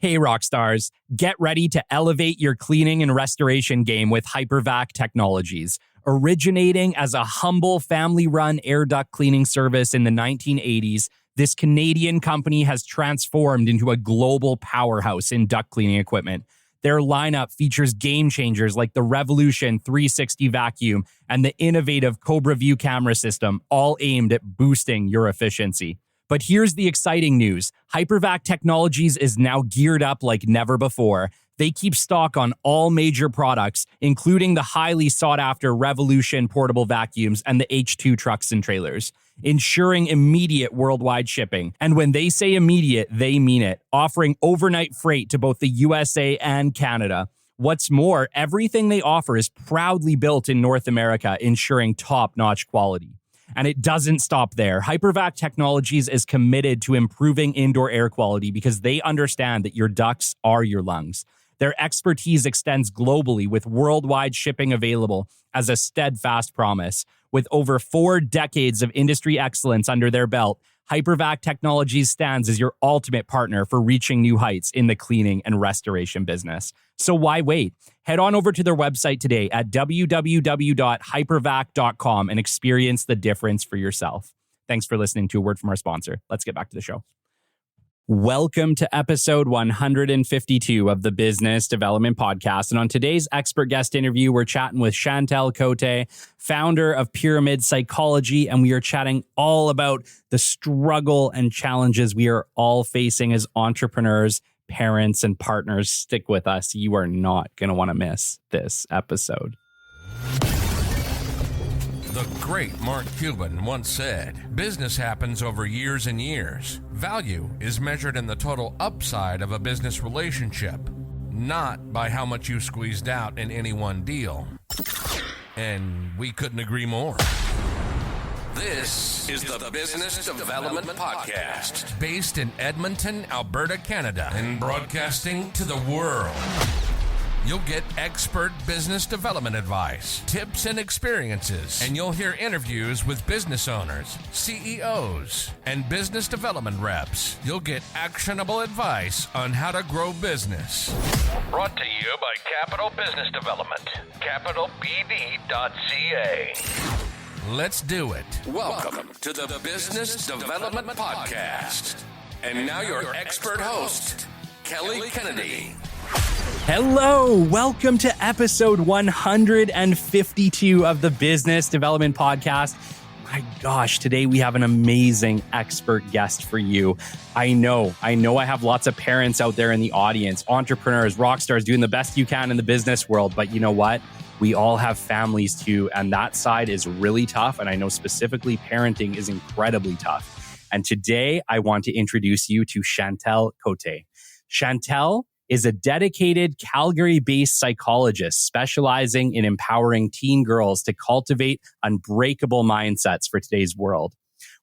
Hey, rock stars, get ready to elevate your cleaning and restoration game with HyperVac Technologies. Originating as a humble family-run air duct cleaning service in the 1980s, this Canadian company has transformed into a global powerhouse in duct cleaning equipment. Their lineup features game changers like the Revolution 360 vacuum and the innovative Cobra View camera system, all aimed at boosting your efficiency. But here's the exciting news. HyperVac Technologies is now geared up like never before. They keep stock on all major products, including the highly sought-after Revolution portable vacuums and the H2 trucks and trailers, ensuring immediate worldwide shipping. And when they say immediate, they mean it, offering overnight freight to both the USA and Canada. What's more, everything they offer is proudly built in North America, ensuring top-notch quality. And it doesn't stop there. HyperVac Technologies is committed to improving indoor air quality because they understand that your ducts are your lungs. Their expertise extends globally with worldwide shipping available as a steadfast promise. With over 4 decades of industry excellence under their belt, HyperVac Technologies stands as your ultimate partner for reaching new heights in the cleaning and restoration business. So why wait? Head on over to their website today at www.hypervac.com and experience the difference for yourself. Thanks for listening to a word from our sponsor. Let's get back to the show. Welcome to episode 152 of the Business Development Podcast. And on today's expert guest interview, we're chatting with Chantal Cote, founder of Pyramid Psychology, and we are chatting all about the struggle and challenges we are all facing as entrepreneurs, parents, and partners. Stick with us. You are not going to want to miss this episode. The great Mark Cuban once said, "Business happens over years and years. Value is measured in the total upside of a business relationship, not by how much you squeezed out in any one deal." And we couldn't agree more. This is the Business Development Podcast, based in Edmonton, Alberta, Canada, and broadcasting to the world. You'll get expert business development advice, tips, and experiences, and you'll hear interviews with business owners, CEOs, and business development reps. You'll get actionable advice on how to grow business. Brought to you by Capital Business Development, capitalbd.ca. Let's do it. Welcome to the Business Development Podcast. And now your expert host, Kelly Kennedy. Hello, welcome to episode 152 of the Business Development Podcast. My gosh, today we have an amazing expert guest for you. I know I have lots of parents out there in the audience, entrepreneurs, rock stars, doing the best you can in the business world. But you know what? We all have families too, and that side is really tough. And I know specifically parenting is incredibly tough. And today I want to introduce you to Chantal Cote. Chantal is a dedicated Calgary-based psychologist specializing in empowering teen girls to cultivate unbreakable mindsets for today's world.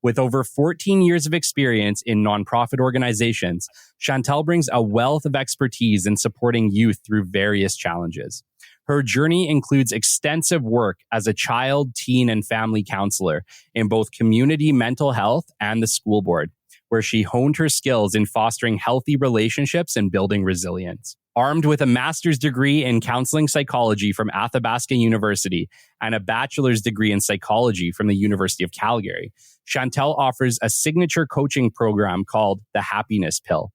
With over 14 years of experience in nonprofit organizations, Chantal brings a wealth of expertise in supporting youth through various challenges. Her journey includes extensive work as a child, teen, and family counselor in both community mental health and the school board, where she honed her skills in fostering healthy relationships and building resilience. Armed with a master's degree in counseling psychology from Athabasca University and a bachelor's degree in psychology from the University of Calgary, Chantal offers a signature coaching program called the Happiness Pill,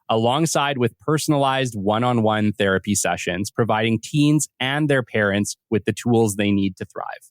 alongside with personalized one-on-one therapy sessions, providing teens and their parents with the tools they need to thrive.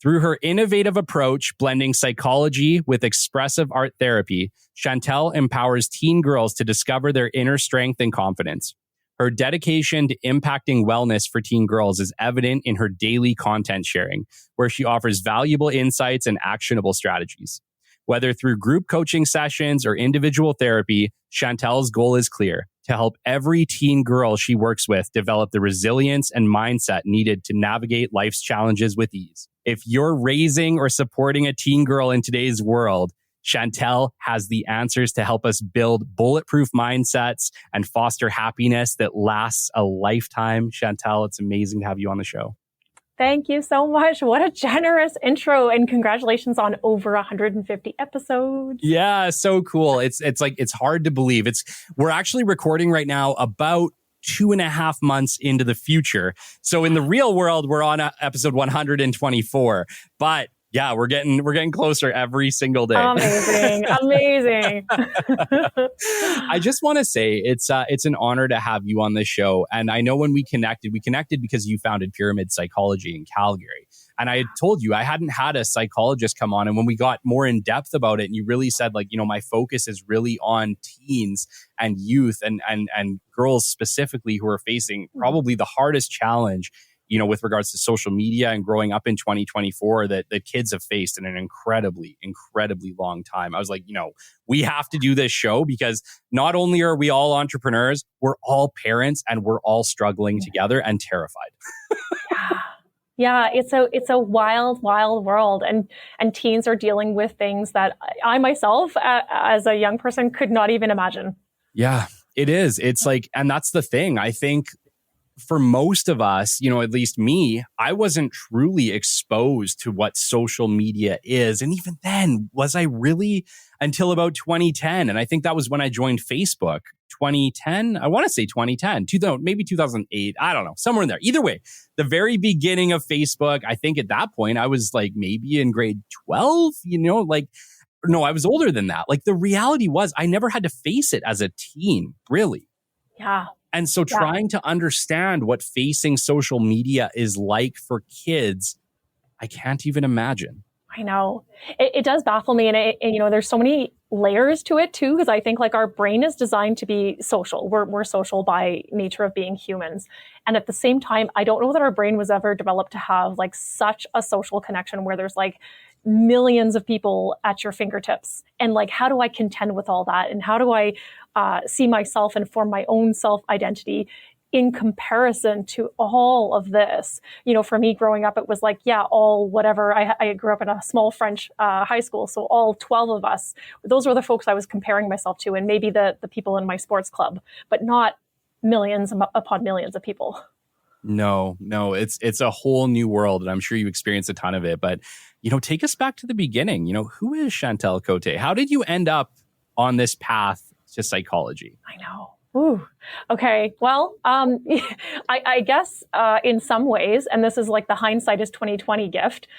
Through her innovative approach, blending psychology with expressive art therapy, Chantal empowers teen girls to discover their inner strength and confidence. Her dedication to impacting wellness for teen girls is evident in her daily content sharing, where she offers valuable insights and actionable strategies. Whether through group coaching sessions or individual therapy, Chantal's goal is clear: to help every teen girl she works with develop the resilience and mindset needed to navigate life's challenges with ease. If you're raising or supporting a teen girl in today's world, Chantal has the answers to help us build bulletproof mindsets and foster happiness that lasts a lifetime. Chantal, it's amazing to have you on the show. Thank you so much. What a generous intro, and congratulations on over 150 episodes. Yeah, so cool. It's like, it's hard to believe. We're actually recording right now about 2.5 months into the future. So in the real world, we're on episode 124, but yeah, we're getting closer every single day. Amazing. I just want to say it's an honor to have you on this show. And I know when we connected because you founded Pyramid Psychology in Calgary. And I had told you I hadn't had a psychologist come on. And when we got more in depth about it, and you really said, like, my focus is really on teens and youth and girls specifically who are facing probably the hardest challenge, with regards to social media and growing up in 2024 that kids have faced in an incredibly, incredibly long time. I was like, we have to do this show because not only are we all entrepreneurs, we're all parents and we're all struggling together and terrified. Yeah, it's a wild, wild world, and teens are dealing with things that I myself, as a young person, could not even imagine. Yeah, it is. It's like, and that's the thing. I think for most of us, at least me, I wasn't truly exposed to what social media is. And even then, was I really until about 2010? And I think that was when I joined Facebook. 2010, I want to say 2010, maybe 2008. I don't know, somewhere in there. Either way, the very beginning of Facebook, I think at that point, I was like maybe in grade 12, no, I was older than that. Like the reality was I never had to face it as a teen, really. Yeah. And so trying to understand what facing social media is like for kids, I can't even imagine. I know. It does baffle me. And there's so many layers to it too, because I think like our brain is designed to be social. We're social by nature of being humans. And at the same time, I don't know that our brain was ever developed to have like such a social connection where there's like millions of people at your fingertips. And like, how do I contend with all that? And how do I see myself and form my own self-identity in comparison to all of this? For me growing up, it was like, all whatever. I grew up in a small French high school. So all 12 of us, those were the folks I was comparing myself to, and maybe the people in my sports club, but not millions upon millions of people. No, it's a whole new world. And I'm sure you experienced a ton of it, but, take us back to the beginning. Who is Chantal Cote? How did you end up on this path to psychology? I know. Ooh. Okay. Well, I guess in some ways, and this is like the hindsight is 2020 gift.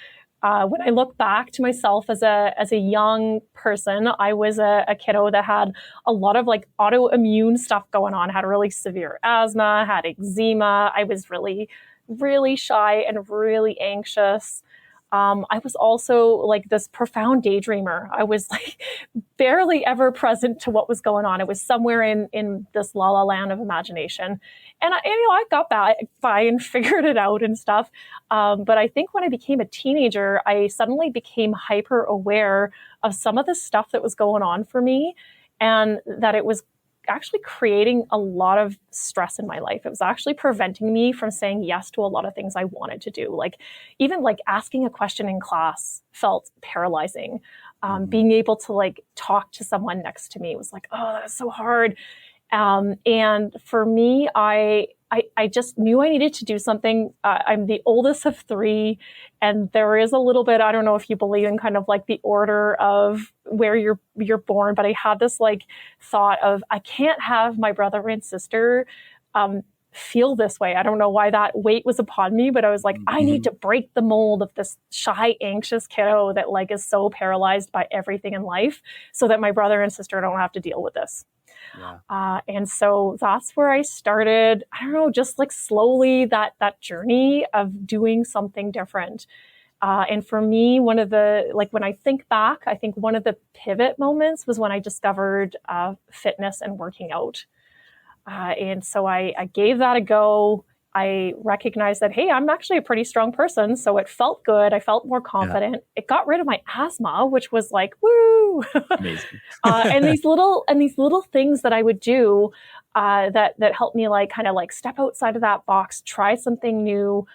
When I look back to myself as a young person, I was a kiddo that had a lot of like autoimmune stuff going on. Had really severe asthma, had eczema. I was really, really shy and really anxious. I was also like this profound daydreamer. I was like barely ever present to what was going on. It was somewhere in this la la land of imagination. And I got by and figured it out and stuff. But I think when I became a teenager, I suddenly became hyper aware of some of the stuff that was going on for me, and that it was actually creating a lot of stress in my life. It was actually preventing me from saying yes to a lot of things I wanted to do. Like even like asking a question in class felt paralyzing. Being able to like talk to someone next to me was like, oh, that's so hard. And for me, I just knew I needed to do something. I'm the oldest of three, and there is a little bit, I don't know if you believe in kind of like the order of where you're born, but I had this like thought of, I can't have my brother and sister, feel this way. I don't know why that weight was upon me, but I was like, I need to break the mold of this shy, anxious kiddo that like is so paralyzed by everything in life, so that my brother and sister don't have to deal with this. Yeah. And so that's where I started, I don't know, just like slowly that journey of doing something different. And for me, one of the, like when I think back, I think one of the pivot moments was when I discovered fitness and working out. And so I gave that a go. I recognized that, hey, I'm actually a pretty strong person. So it felt good. I felt more confident. Yeah. It got rid of my asthma, which was like, woo. Amazing. And these little things that I would do that helped me like kind of like step outside of that box, try something new,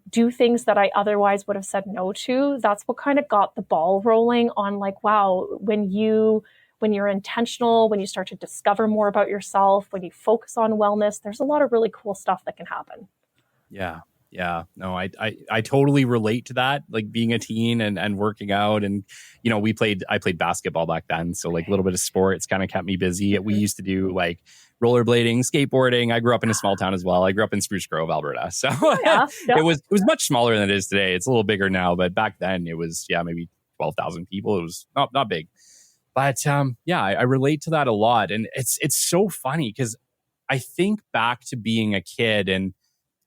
do things that I otherwise would have said no to. That's what kind of got the ball rolling on like, wow, when you're intentional, when you start to discover more about yourself, when you focus on wellness, there's a lot of really cool stuff that can happen. Yeah. Yeah, no, I totally relate to that. Like being a teen and working out, and I played basketball back then, so like a little bit of sports kind of kept me busy. We used to do like rollerblading, skateboarding. I grew up in a small town as well. I grew up in Spruce Grove, Alberta, so Yeah, yeah. it was much smaller than it is today. It's a little bigger now, but back then it was maybe 12,000 people. It was not big, but I relate to that a lot, and it's so funny because I think back to being a kid and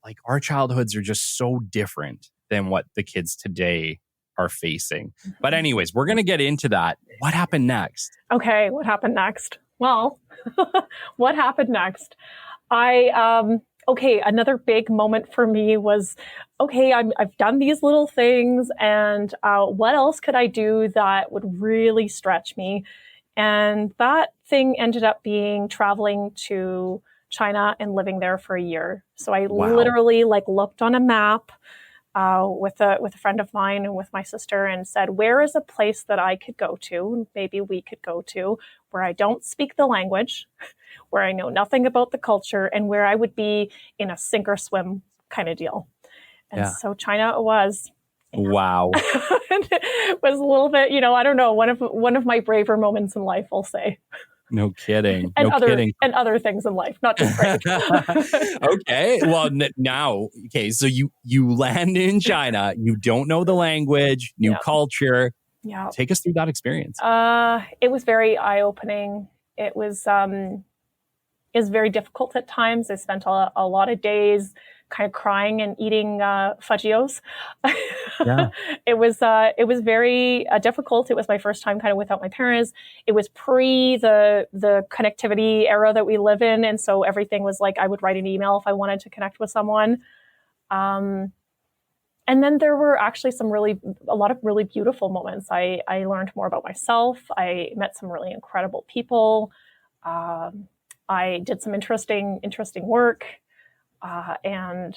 like our childhoods are just so different than what the kids today are facing. But anyways, we're going to get into that. What happened next? Okay, what happened next? Well, what happened next? Another big moment for me was, I've done these little things, and what else could I do that would really stretch me? And that thing ended up being traveling to China and living there for a year. So I literally looked on a map with a friend of mine and with my sister and said, where is a place that I could go to, maybe we could go to, where I don't speak the language, where I know nothing about the culture, and where I would be in a sink or swim kind of deal. And so China it was. Wow. It was a little bit, I don't know, one of my braver moments in life, I'll say. No kidding. And kidding. And other things in life, not just brave. Okay. Well, so you land in China, you don't know the language, new culture. Yeah. Take us through that experience. It was very eye-opening. It was very difficult at times. I spent a lot of days kind of crying and eating Fudgios. Yeah. It was very difficult. It was my first time kind of without my parents. It was pre the connectivity era that we live in, and so everything was like I would write an email if I wanted to connect with someone. And then there were actually a lot of really beautiful moments. I learned more about myself. I met some really incredible people. I did some interesting work. And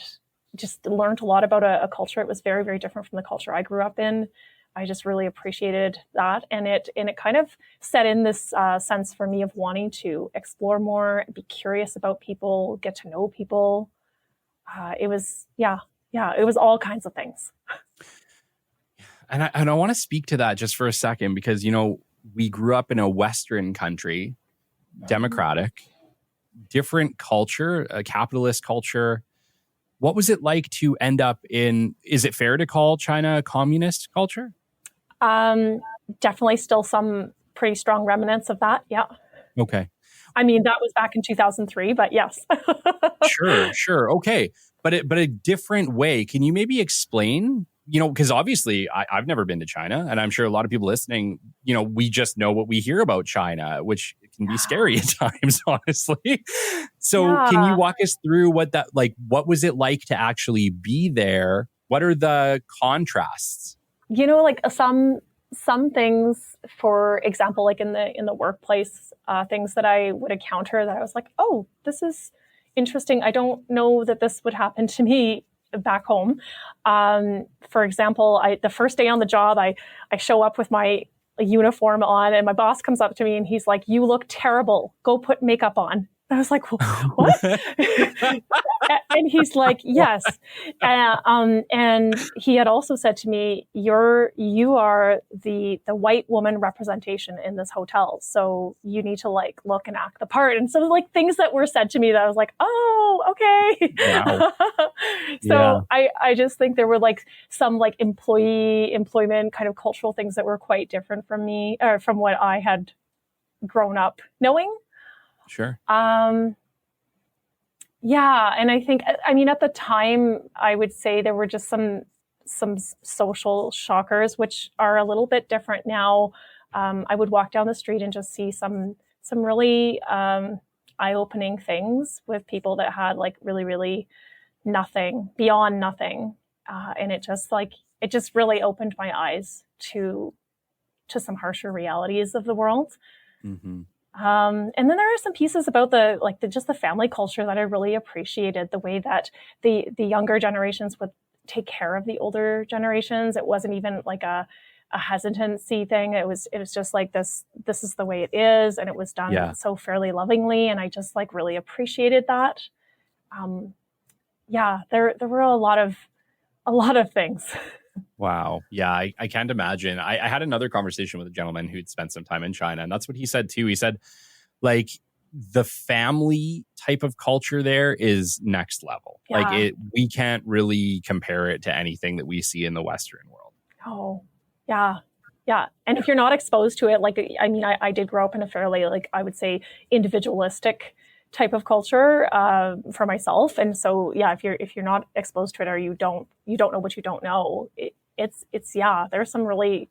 just learned a lot about a culture. It was very, very different from the culture I grew up in. I just really appreciated that. And it kind of set in this sense for me of wanting to explore more, be curious about people, get to know people. It was all kinds of things. And I want to speak to that just for a second, because, we grew up in a Western country, democratic, different culture, a capitalist culture. What was it like to end up in, is it fair to call China a communist culture? Definitely still some pretty strong remnants of that. Yeah. Okay. I mean, that was back in 2003, but yes. Sure. Okay. But a different way. Can you maybe explain, because obviously I've never been to China, and I'm sure a lot of people listening, we just know what we hear about China, which can be scary at times, honestly. So can you walk us through what was it like to actually be there? What are the contrasts? Some things, for example, like in the workplace, things that I would encounter that I was like, oh, this is interesting. I don't know that this would happen to me back home. For example, the first day on the job, I show up with my uniform on, and my boss comes up to me and he's like, "You look terrible. Go put makeup on." I was like, "What?" And he's like, "Yes." And he had also said to me, you are the white woman representation in this hotel, so you need to look and act the part." And so things that were said to me that I was like, "Oh, okay." Wow. So I just think there were some employment kind of cultural things that were quite different from me, or from what I had grown up knowing. Sure. Yeah. And I think, at the time, I would say there were just some social shockers, which are a little bit different now. I would walk down the street and just see some really eye-opening things with people that had really, really nothing, beyond nothing. And it just really opened my eyes to some harsher realities of the world. Mm-hmm. And then there are some pieces about the family culture that I really appreciated, the way that the younger generations would take care of the older generations. It wasn't even a hesitancy thing. It was just this is the way it is. And it was done so fairly lovingly. And I just really appreciated that. there were a lot of things. Wow. Yeah, I can't imagine. I had another conversation with a gentleman who'd spent some time in China, and that's what he said too. He said, like, the family type of culture there is next level. Yeah. Like, we can't really compare it to anything that we see in the Western world. Oh, yeah. Yeah. And if you're not exposed to it, like, I mean, I did grow up in a fairly, like, I would say, individualistic type of culture for myself. And so, yeah, if you're not exposed to it, or you don't know what you don't know, it's there's some really,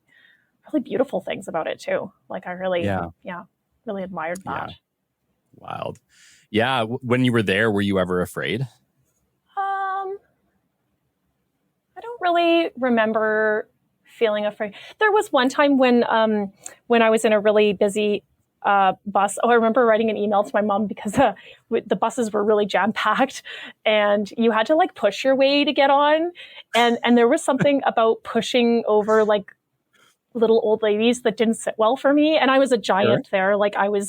really beautiful things about it too. Like, I really, really admired that. Yeah. Wild. Yeah. When you were there, were you ever afraid? I don't really remember feeling afraid. There was one time when I was in a really busy bus. Oh, I remember writing an email to my mom because the buses were really jam-packed and you had to like push your way to get on. And there was something about pushing over like little old ladies that didn't sit well for me. And I was a giant there. Like I'm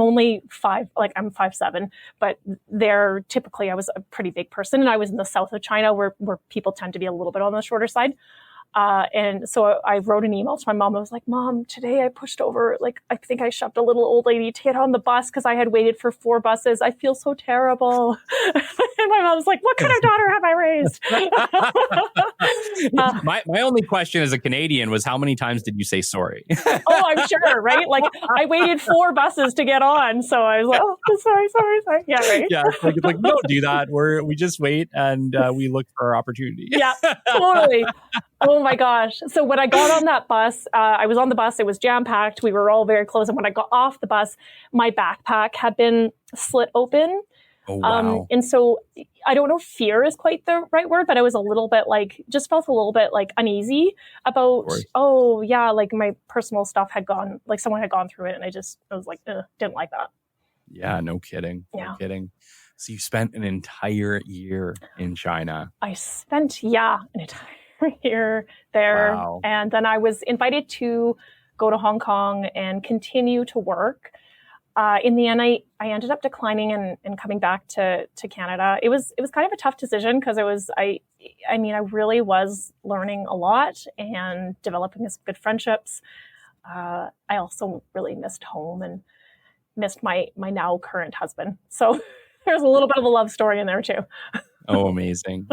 only 5, like I'm 5'7", but there typically I was a pretty big person. And I was in the south of China where people tend to be a little bit on the shorter side. And so I wrote an email to my mom. I was like, Mom, today I pushed over, like, I think I shoved a little old lady to get on the bus because I had waited for 4 buses. I feel so terrible. And my mom's like, what kind of daughter have I raised? My only question as a Canadian was, how many times did you say sorry? Oh, I'm sure, right? Like, I waited 4 buses to get on. So I was like, oh, sorry. Yeah, right. Yeah, it's like, don't do that. We just wait and we look for our opportunity. Yeah, totally. Oh my gosh. So when I got on that bus, I was on the bus, it was jam-packed. We were all very close. And when I got off the bus, my backpack had been slit open. Oh, wow. And so I don't know if fear is quite the right word, but I was a little bit like, just felt a little bit like uneasy about, oh yeah, like my personal stuff had gone, like someone had gone through it. And I was like, didn't like that. Yeah, no kidding. No kidding. So you spent an entire year in China. I spent, an entire year there. Wow. And then I was invited to go to Hong Kong and continue to work. In the end, I ended up declining and coming back to Canada. It was kind of a tough decision because I really was learning a lot and developing some good friendships. I also really missed home and missed my now current husband. So there's a little bit of a love story in there too. Oh, amazing.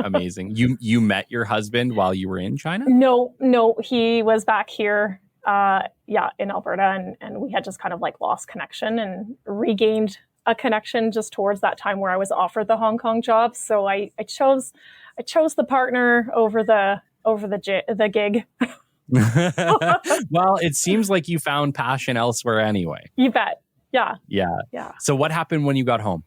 You met your husband while you were in China? No, he was back here, in Alberta, and we had just kind of like lost connection and regained a connection just towards that time where I was offered the Hong Kong job. So I chose the partner over the gig. Well, it seems like you found passion elsewhere anyway. You bet. Yeah. So what happened when you got home?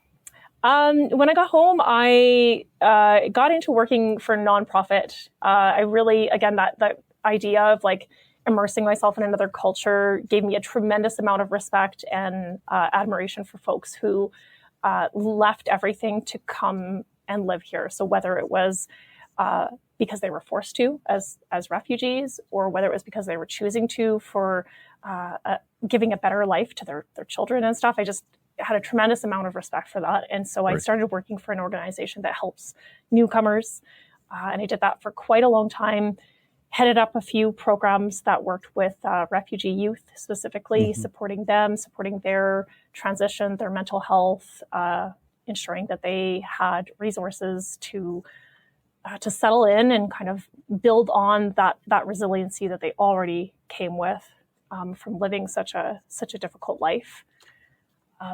When I got home, I got into working for nonprofit. I really, again, that idea of like immersing myself in another culture gave me a tremendous amount of respect and admiration for folks who left everything to come and live here. So whether it was because they were forced to as refugees, or whether it was because they were choosing to for giving a better life to their children and stuff, I just had a tremendous amount of respect for that. And so I started working for an organization that helps newcomers. And I did that for quite a long time, headed up a few programs that worked with refugee youth, specifically supporting them, supporting their transition, their mental health, ensuring that they had resources to settle in and kind of build on that resiliency that they already came with from living such a difficult life.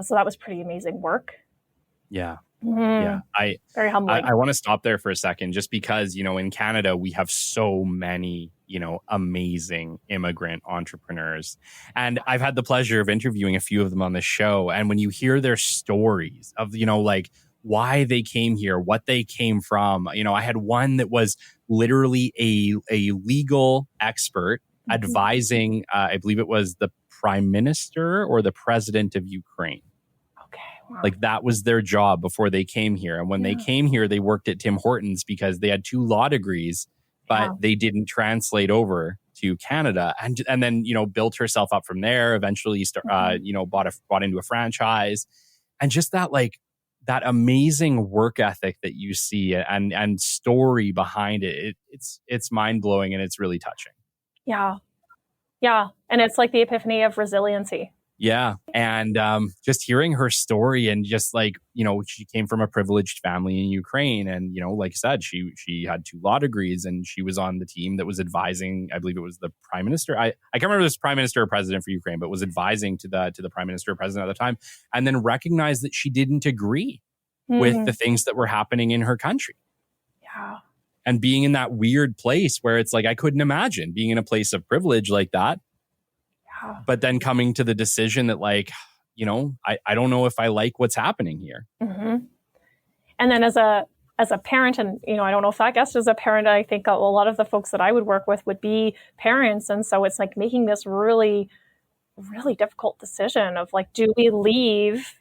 So that was pretty amazing work. Yeah. Yeah. Very humbling. I want to stop there for a second, just because, in Canada, we have so many, amazing immigrant entrepreneurs. And I've had the pleasure of interviewing a few of them on this show. And when you hear their stories of, like why they came here, what they came from, I had one that was literally a legal expert advising, I believe it was the prime minister or the president of Ukraine. Okay. Wow. Like that was their job before they came here. And when they came here, they worked at Tim Hortons because they had 2 law degrees, but they didn't translate over to Canada. And then, built herself up from there, eventually bought into a franchise. And just that, like, that amazing work ethic that you see and story behind it, it's mind blowing and it's really touching. Yeah. Yeah. And it's like the epiphany of resiliency. Yeah. And just hearing her story and just like, she came from a privileged family in Ukraine. And, like I said, she had 2 law degrees and she was on the team that was advising, I believe it was the prime minister. I can't remember if it was prime minister or president for Ukraine, but was advising to the prime minister or president at the time. And then recognized that she didn't agree with the things that were happening in her country. Yeah. And being in that weird place where it's like, I couldn't imagine being in a place of privilege like that. But then coming to the decision that like, I don't know if I like what's happening here. Mm-hmm. And then as a parent, and, I don't know if that guest is a parent, I think a lot of the folks that I would work with would be parents. And so it's like making this really, really difficult decision of like, do we leave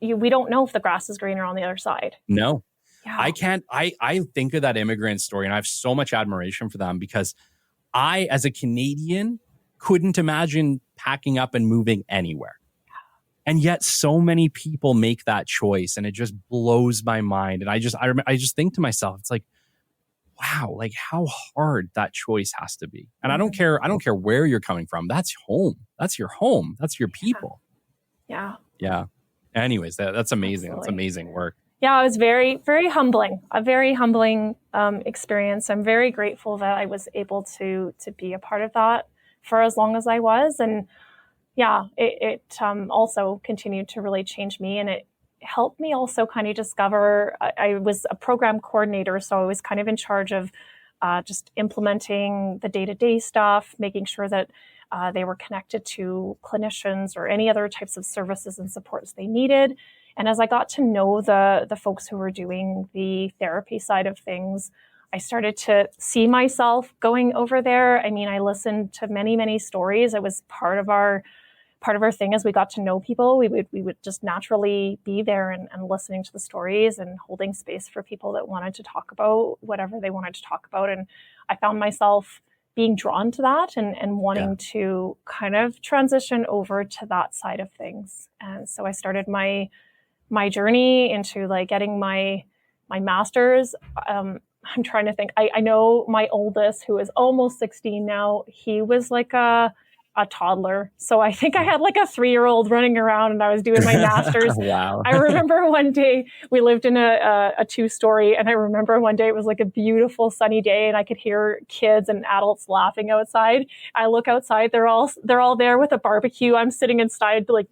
we don't know if the grass is greener on the other side. No, yeah. I think of that immigrant story and I have so much admiration for them because I, as a Canadian, couldn't imagine packing up and moving anywhere. And yet so many people make that choice and it just blows my mind. And I just think to myself, it's like, wow, like how hard that choice has to be. And I don't care where you're coming from. That's home. That's your home. That's your people. Yeah. Yeah. Anyways, that's amazing. Absolutely. That's amazing work. Yeah, it was very, very humbling. A very humbling experience. I'm very grateful that I was able to be a part of that for as long as I was. And yeah, it also continued to really change me. And it helped me also kind of discover, I was a program coordinator. So I was kind of in charge of just implementing the day-to-day stuff, making sure that they were connected to clinicians or any other types of services and supports they needed. And as I got to know the folks who were doing the therapy side of things, I started to see myself going over there. I mean, I listened to many, many stories. It was part of our thing as we got to know people. We would just naturally be there and listening to the stories and holding space for people that wanted to talk about whatever they wanted to talk about. And I found myself being drawn to that and wanting to kind of transition over to that side of things. And so I started my journey into like getting my master's. I'm trying to think. I know my oldest, who is almost 16 now, he was like a toddler. So I think I had like a 3-year-old running around and I was doing my master's. Wow. I remember one day we lived in a 2-story, and I remember one day it was like a beautiful sunny day and I could hear kids and adults laughing outside. I look outside, they're all there with a barbecue. I'm sitting inside like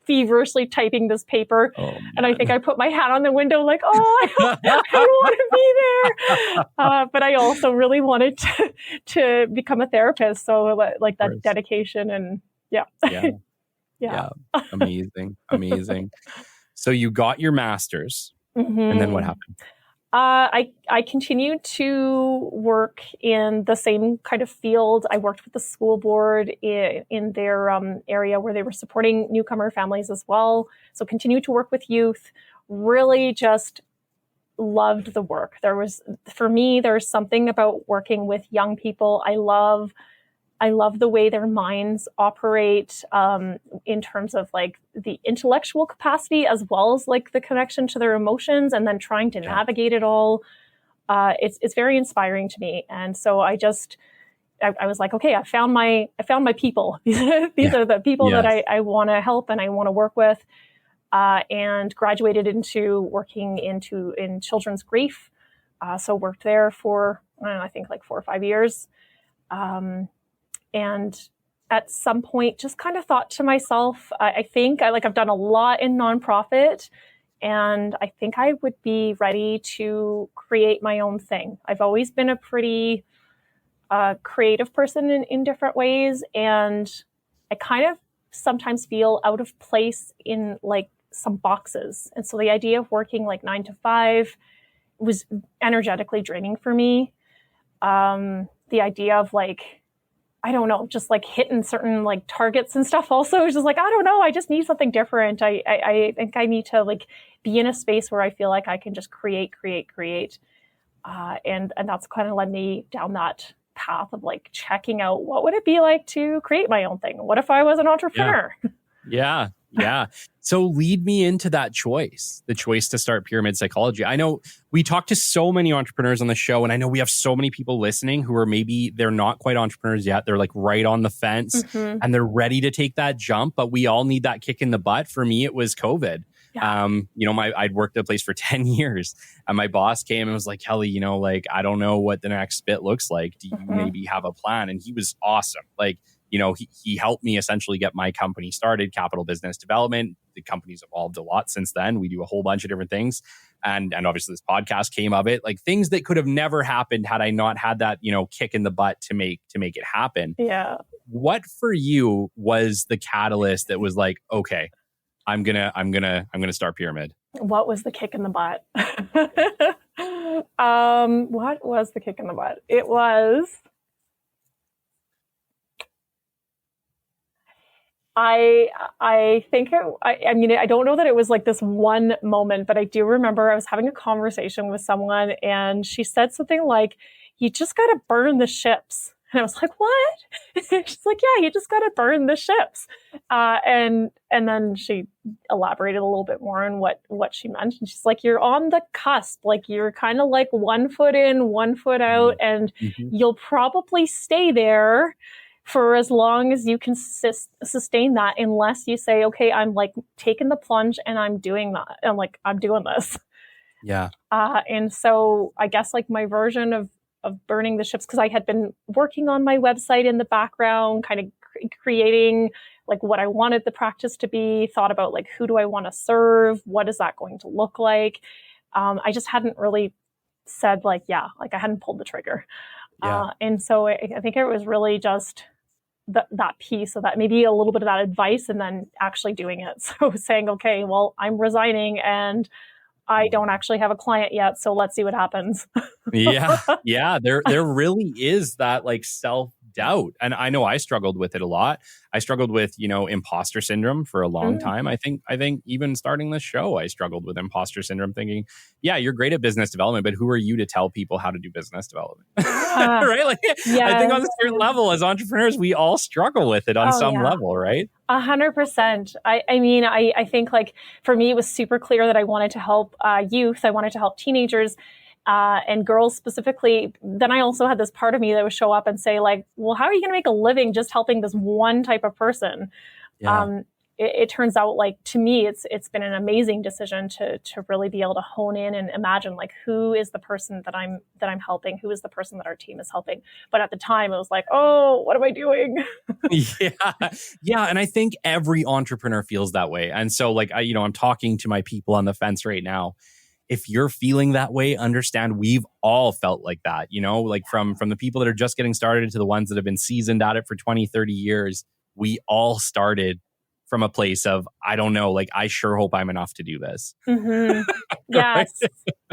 feverishly typing this paper. Oh, and I think I put my hat on the window like, I don't want to be there. But I also really wanted to become a therapist. So like that dedication and yeah. Amazing. So you got your master's and then what happened? I continued to work in the same kind of field. I worked with the school board in their area where they were supporting newcomer families as well. So continued to work with youth, really just loved the work. For me, there's something about working with young people. I love the way their minds operate in terms of like the intellectual capacity as well as like the connection to their emotions and then trying to navigate it all. It's very inspiring to me. And so I was like, okay, I found my people. These are the people that I want to help and I want to work with. And graduated into working in children's grief. So worked there for, I think like 4 or 5 years. And at some point just kind of thought to myself, I think I've done a lot in nonprofit and I think I would be ready to create my own thing. I've always been a pretty creative person in different ways. And I kind of sometimes feel out of place in like some boxes. And so the idea of working like 9 to 5 was energetically draining for me. The idea of like, I don't know, just like hitting certain like targets and stuff also is just like, I don't know, I just need something different. I think I need to like be in a space where I feel like I can just create. And that's kind of led me down that path of like checking out what would it be like to create my own thing? What if I was an entrepreneur? Yeah. Yeah. So lead me into that choice, the choice to start Pyramid Psychology. I know we talk to so many entrepreneurs on the show, and I know we have so many people listening who are maybe they're not quite entrepreneurs yet. They're like right on the fence and they're ready to take that jump, but we all need that kick in the butt. For me, it was COVID. Yeah. I'd worked at a place for 10 years and my boss came and was like, Kelly, like, I don't know what the next bit looks like. Do you maybe have a plan? And he was awesome. Like, he helped me essentially get my company started, Capital Business Development. The company's evolved a lot since then. We do a whole bunch of different things. And obviously this podcast came of it, like things that could have never happened had I not had that, kick in the butt to make it happen. Yeah. What for you was the catalyst that was like, okay, I'm gonna start Pyramid? What was the kick in the butt? What was the kick in the butt? It was, I think I don't know that it was like this one moment, but I do remember I was having a conversation with someone and she said something like, you just got to burn the ships. And I was like, what? She's like, yeah, you just got to burn the ships. And then she elaborated a little bit more on what she meant. And she's like, you're on the cusp. Like you're kind of like 1 foot in, 1 foot out, and you'll probably stay there for as long as you can sustain that, unless you say, okay, I'm like taking the plunge and I'm doing that. And like, I'm doing this. Yeah. And so I guess like my version of burning the ships, because I had been working on my website in the background, kind of creating like what I wanted the practice to be, thought about like, who do I want to serve? What is that going to look like? I just hadn't really said like, yeah, like I hadn't pulled the trigger. Yeah. And so I think it was really just that piece of that, maybe a little bit of that advice and then actually doing it. So saying, okay, well, I'm resigning and I don't actually have a client yet, so let's see what happens. Yeah. There really is that like self-doubt. And I know I struggled with it a lot. I struggled with, imposter syndrome for a long time. I think even starting this show, I struggled with imposter syndrome, thinking, yeah, you're great at business development, but who are you to tell people how to do business development? Right? Like, I think on a certain level, as entrepreneurs, we all struggle with it on some level, right? 100%. I think like for me, it was super clear that I wanted to help youth. I wanted to help teenagers and girls specifically. Then I also had this part of me that would show up and say like, well, how are you going to make a living just helping this one type of person? Yeah. It turns out like, to me, it's been an amazing decision to really be able to hone in and imagine like, who is the person that I'm helping? Who is the person that our team is helping? But at the time it was like, oh, what am I doing? Yeah. And I think every entrepreneur feels that way. And so like, I'm talking to my people on the fence right now. If you're feeling that way, understand we've all felt like that, like from the people that are just getting started to the ones that have been seasoned at it for 20, 30 years. We all started from a place of, I don't know, like, I sure hope I'm enough to do this. Yes.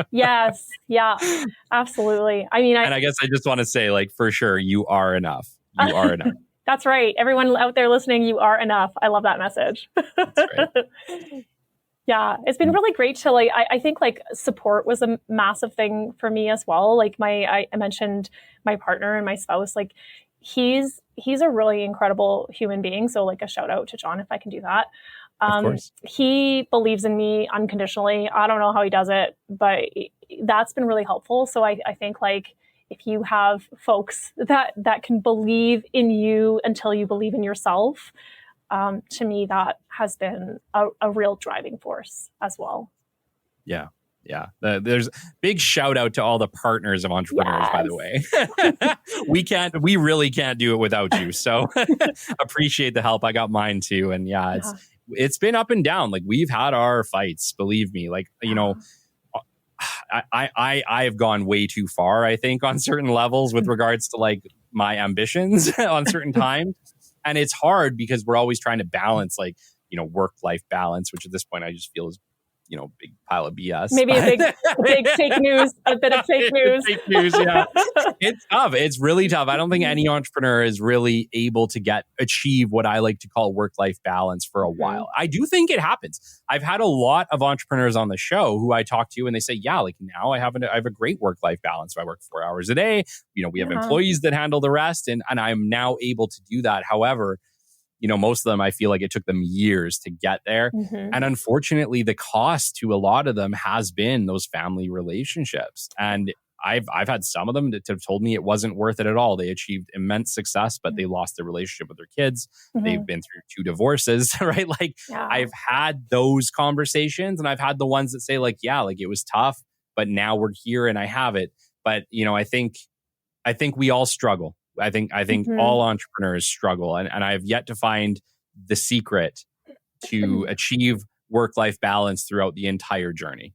Yes. Yeah, absolutely. And I guess I just want to say, like, for sure, you are enough. You are enough. That's right. Everyone out there listening, you are enough. I love that message. That's right. Yeah, it's been really great to like, I think like support was a massive thing for me as well. Like I mentioned my partner and my spouse, like he's a really incredible human being. So like a shout out to John, if I can do that. Of course. He believes in me unconditionally. I don't know how he does it, but that's been really helpful. So I think like if you have folks that can believe in you until you believe in yourself, to me, that has been a real driving force as well. Yeah. Yeah. There's big shout out to all the partners of entrepreneurs, by the way. We really can't do it without you. So appreciate the help. I got mine too. And it's been up and down. Like we've had our fights, believe me, like, I have gone way too far, I think, on certain levels with regards to like my ambitions on certain times. And it's hard because we're always trying to balance like, work-life balance, which at this point I just feel is, big pile of BS. Maybe a big fake news, a bit of fake news. Fake news, yeah. It's tough. It's really tough. I don't think any entrepreneur is really able to achieve what I like to call work-life balance for a while. I do think it happens. I've had a lot of entrepreneurs on the show who I talk to and they say, yeah, like now I have a great work-life balance. So I work 4 hours a day. We have employees that handle the rest and I'm now able to do that. However, most of them, I feel like it took them years to get there. Mm-hmm. And unfortunately, the cost to a lot of them has been those family relationships. And I've had some of them that have told me it wasn't worth it at all. They achieved immense success, but they lost their relationship with their kids. Mm-hmm. They've been through 2 divorces, right? Like I've had those conversations, and I've had the ones that say like, yeah, like it was tough, but now we're here and I have it. But, I think we all struggle. I think Mm-hmm. all entrepreneurs struggle. And I've yet to find the secret to achieve work-life balance throughout the entire journey.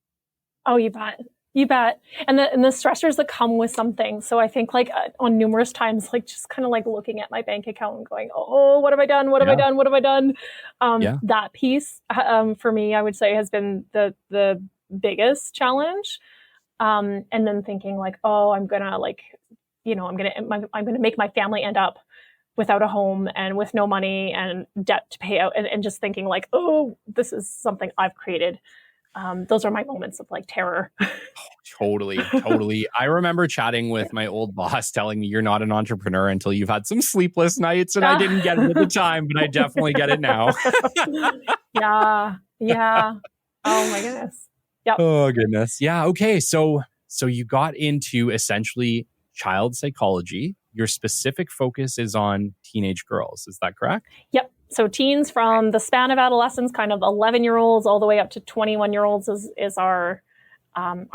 Oh, you bet. You bet. And the stressors that come with something. So I think like on numerous times, like just kind of like looking at my bank account and going, oh, what have I done? What have I done? What have I done? That piece for me, I would say has been the biggest challenge. And then thinking like, oh, I'm going to make my family end up without a home and with no money and debt to pay out. And just thinking like, oh, this is something I've created. Those are my moments of like terror. Totally. I remember chatting with my old boss telling me you're not an entrepreneur until you've had some sleepless nights. And I didn't get it at the time, but I definitely get it now. Yeah. Oh my goodness. Yep. Oh goodness. Yeah. Okay. So you got into essentially child psychology. Your specific focus is on teenage girls. Is that correct? Yep. So teens from the span of adolescence, kind of 11-year-olds all the way up to 21-year-olds is our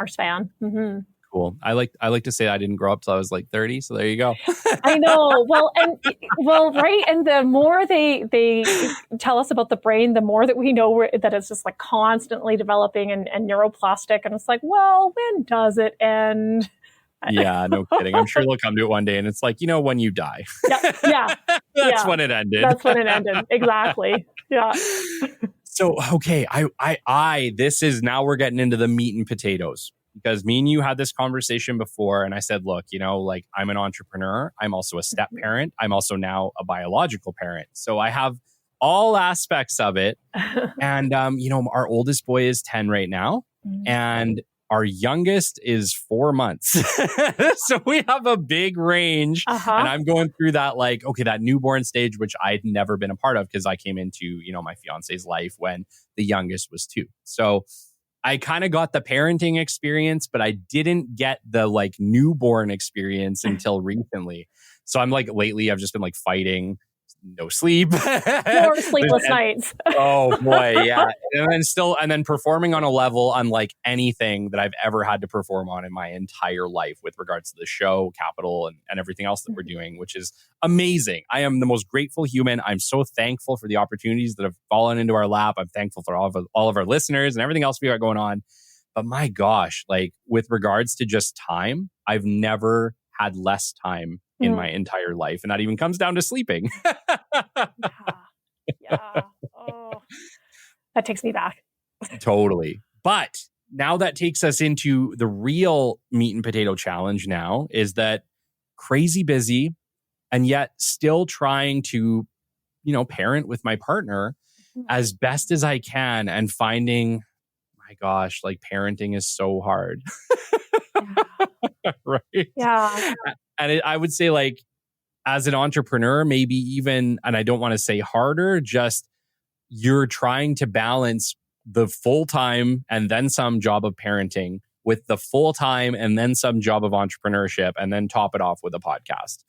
span. Mm-hmm. Cool. I like to say I didn't grow up till I was like 30. So there you go. I know. Right. And the more they tell us about the brain, the more that we know that it's just like constantly developing and neuroplastic. And it's like, well, when does it end? Yeah, no kidding. I'm sure they'll come to it one day and it's like, when you die. Yeah. That's when it ended. That's when it ended. Exactly. Yeah. So, okay. This is now we're getting into the meat and potatoes, because me and you had this conversation before and I said, look, like I'm an entrepreneur. I'm also a step parent. I'm also now a biological parent. So I have all aspects of it. And, our oldest boy is 10 right now. And our youngest is 4 months. So we have a big range. And I'm going through that, like, okay, that newborn stage, which I'd never been a part of because I came into, my fiance's life when the youngest was 2. So I kind of got the parenting experience, but I didn't get the like newborn experience until recently. So I'm like, lately I've just been like fighting, no sleep. More sleepless nights. Oh boy, yeah. And then performing on a level unlike anything that I've ever had to perform on in my entire life with regards to the show, Capital, and everything else that we're doing, which is amazing. I am the most grateful human. I'm so thankful for the opportunities that have fallen into our lap. I'm thankful for all of our listeners and everything else we got going on. But my gosh, like with regards to just time, I've never had less time in my entire life. And that even comes down to sleeping. Yeah. Oh, that takes me back. Totally. But now that takes us into the real meat and potato challenge now is that crazy busy and yet still trying to, parent with my partner as best as I can and finding, my gosh, like parenting is so hard. Right? Yeah. And I would say like, as an entrepreneur, maybe even, and I don't want to say harder, just you're trying to balance the full-time and then some job of parenting with the full-time and then some job of entrepreneurship and then top it off with a podcast.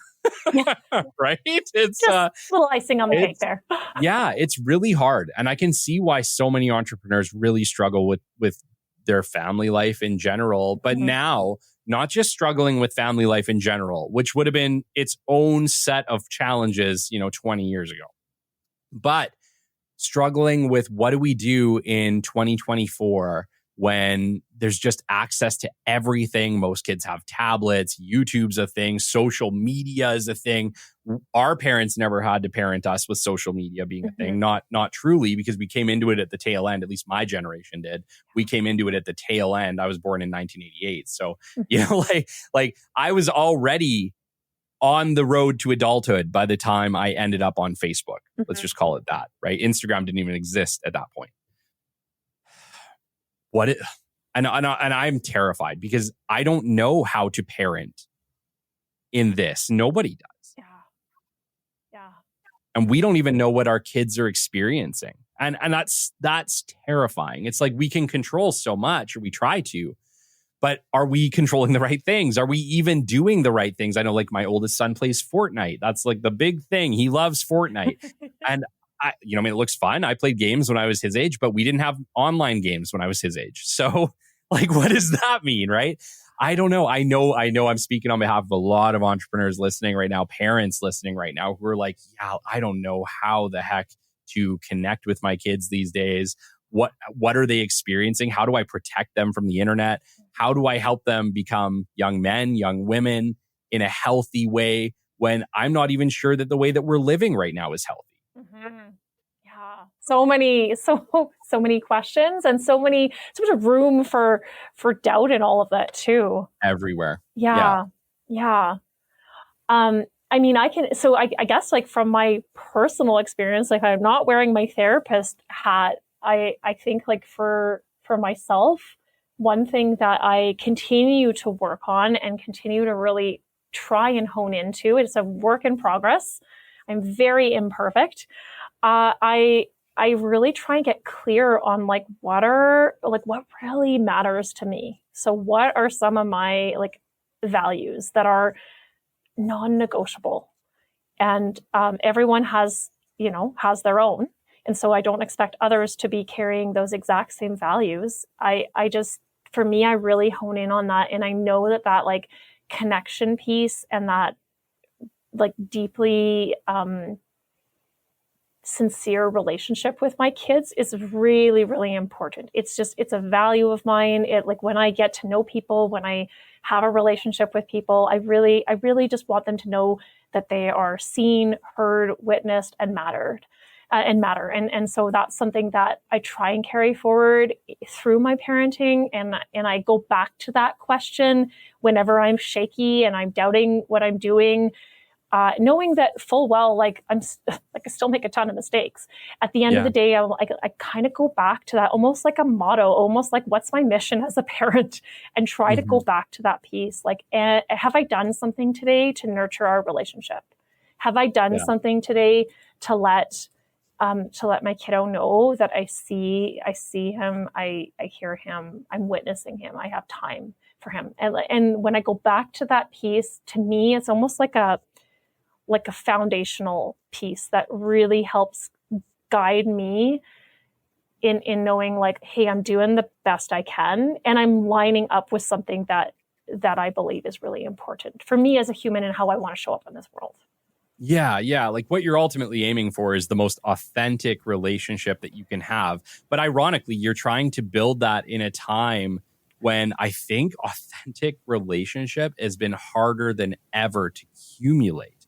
Right? It's just a little icing on the cake there. Yeah, it's really hard. And I can see why so many entrepreneurs really struggle with their family life in general. But now, not just struggling with family life in general, which would have been its own set of challenges, 20 years ago, but struggling with what do we do in 2024 when there's just access to everything. Most kids have tablets, YouTube's a thing, social media is a thing. Our parents never had to parent us with social media being a thing, not truly, because we came into it at the tail end. At least my generation did. We came into it at the tail end. I was born in 1988. So, like I was already on the road to adulthood by the time I ended up on Facebook. Let's just call it that, right? Instagram didn't even exist at that point. And I'm terrified because I don't know how to parent in this. Nobody does. Yeah. And we don't even know what our kids are experiencing. And that's terrifying. It's like we can control so much, or we try to, but are we controlling the right things? Are we even doing the right things? I know like my oldest son plays Fortnite. That's like the big thing. He loves Fortnite. And it looks fun. I played games when I was his age, but we didn't have online games when I was his age. So like, what does that mean? Right? I don't know. I know I'm speaking on behalf of a lot of entrepreneurs listening right now, parents listening right now who are like, yeah, I don't know how the heck to connect with my kids these days. What are they experiencing? How do I protect them from the internet? How do I help them become young men, young women in a healthy way when I'm not even sure that the way that we're living right now is healthy? Mm-hmm. Yeah. So many questions and so much room for doubt and all of that too. Everywhere. Yeah. I guess like from my personal experience, like I'm not wearing my therapist hat. I think like for myself, one thing that I continue to work on and continue to really try and hone into, it's a work in progress. I'm very imperfect. I really try and get clear on like what really matters to me. So what are some of my like values that are non-negotiable? And everyone has their own. And so I don't expect others to be carrying those exact same values. For me, I really hone in on that. And I know that like connection piece and that like deeply sincere relationship with my kids is really, really important. It's a value of mine. It like when I get to know people, when I have a relationship with people, I really just want them to know that they are seen, heard, witnessed, and matter. And so that's something that I try and carry forward through my parenting. And I go back to that question whenever I'm shaky and I'm doubting what I'm doing, knowing that full well, like I still make a ton of mistakes. At the end of the day, I kind of go back to that almost like a motto, almost like what's my mission as a parent, and try to go back to that piece. Like, have I done something today to nurture our relationship? Have I done something today to let my kiddo know that I see him, I hear him, I'm witnessing him, I have time for him. And when I go back to that piece, to me, it's almost like a foundational piece that really helps guide me in knowing like, hey, I'm doing the best I can. And I'm lining up with something that I believe is really important for me as a human and how I want to show up in this world. Yeah. Like what you're ultimately aiming for is the most authentic relationship that you can have. But ironically, you're trying to build that in a time when I think authentic relationship has been harder than ever to accumulate.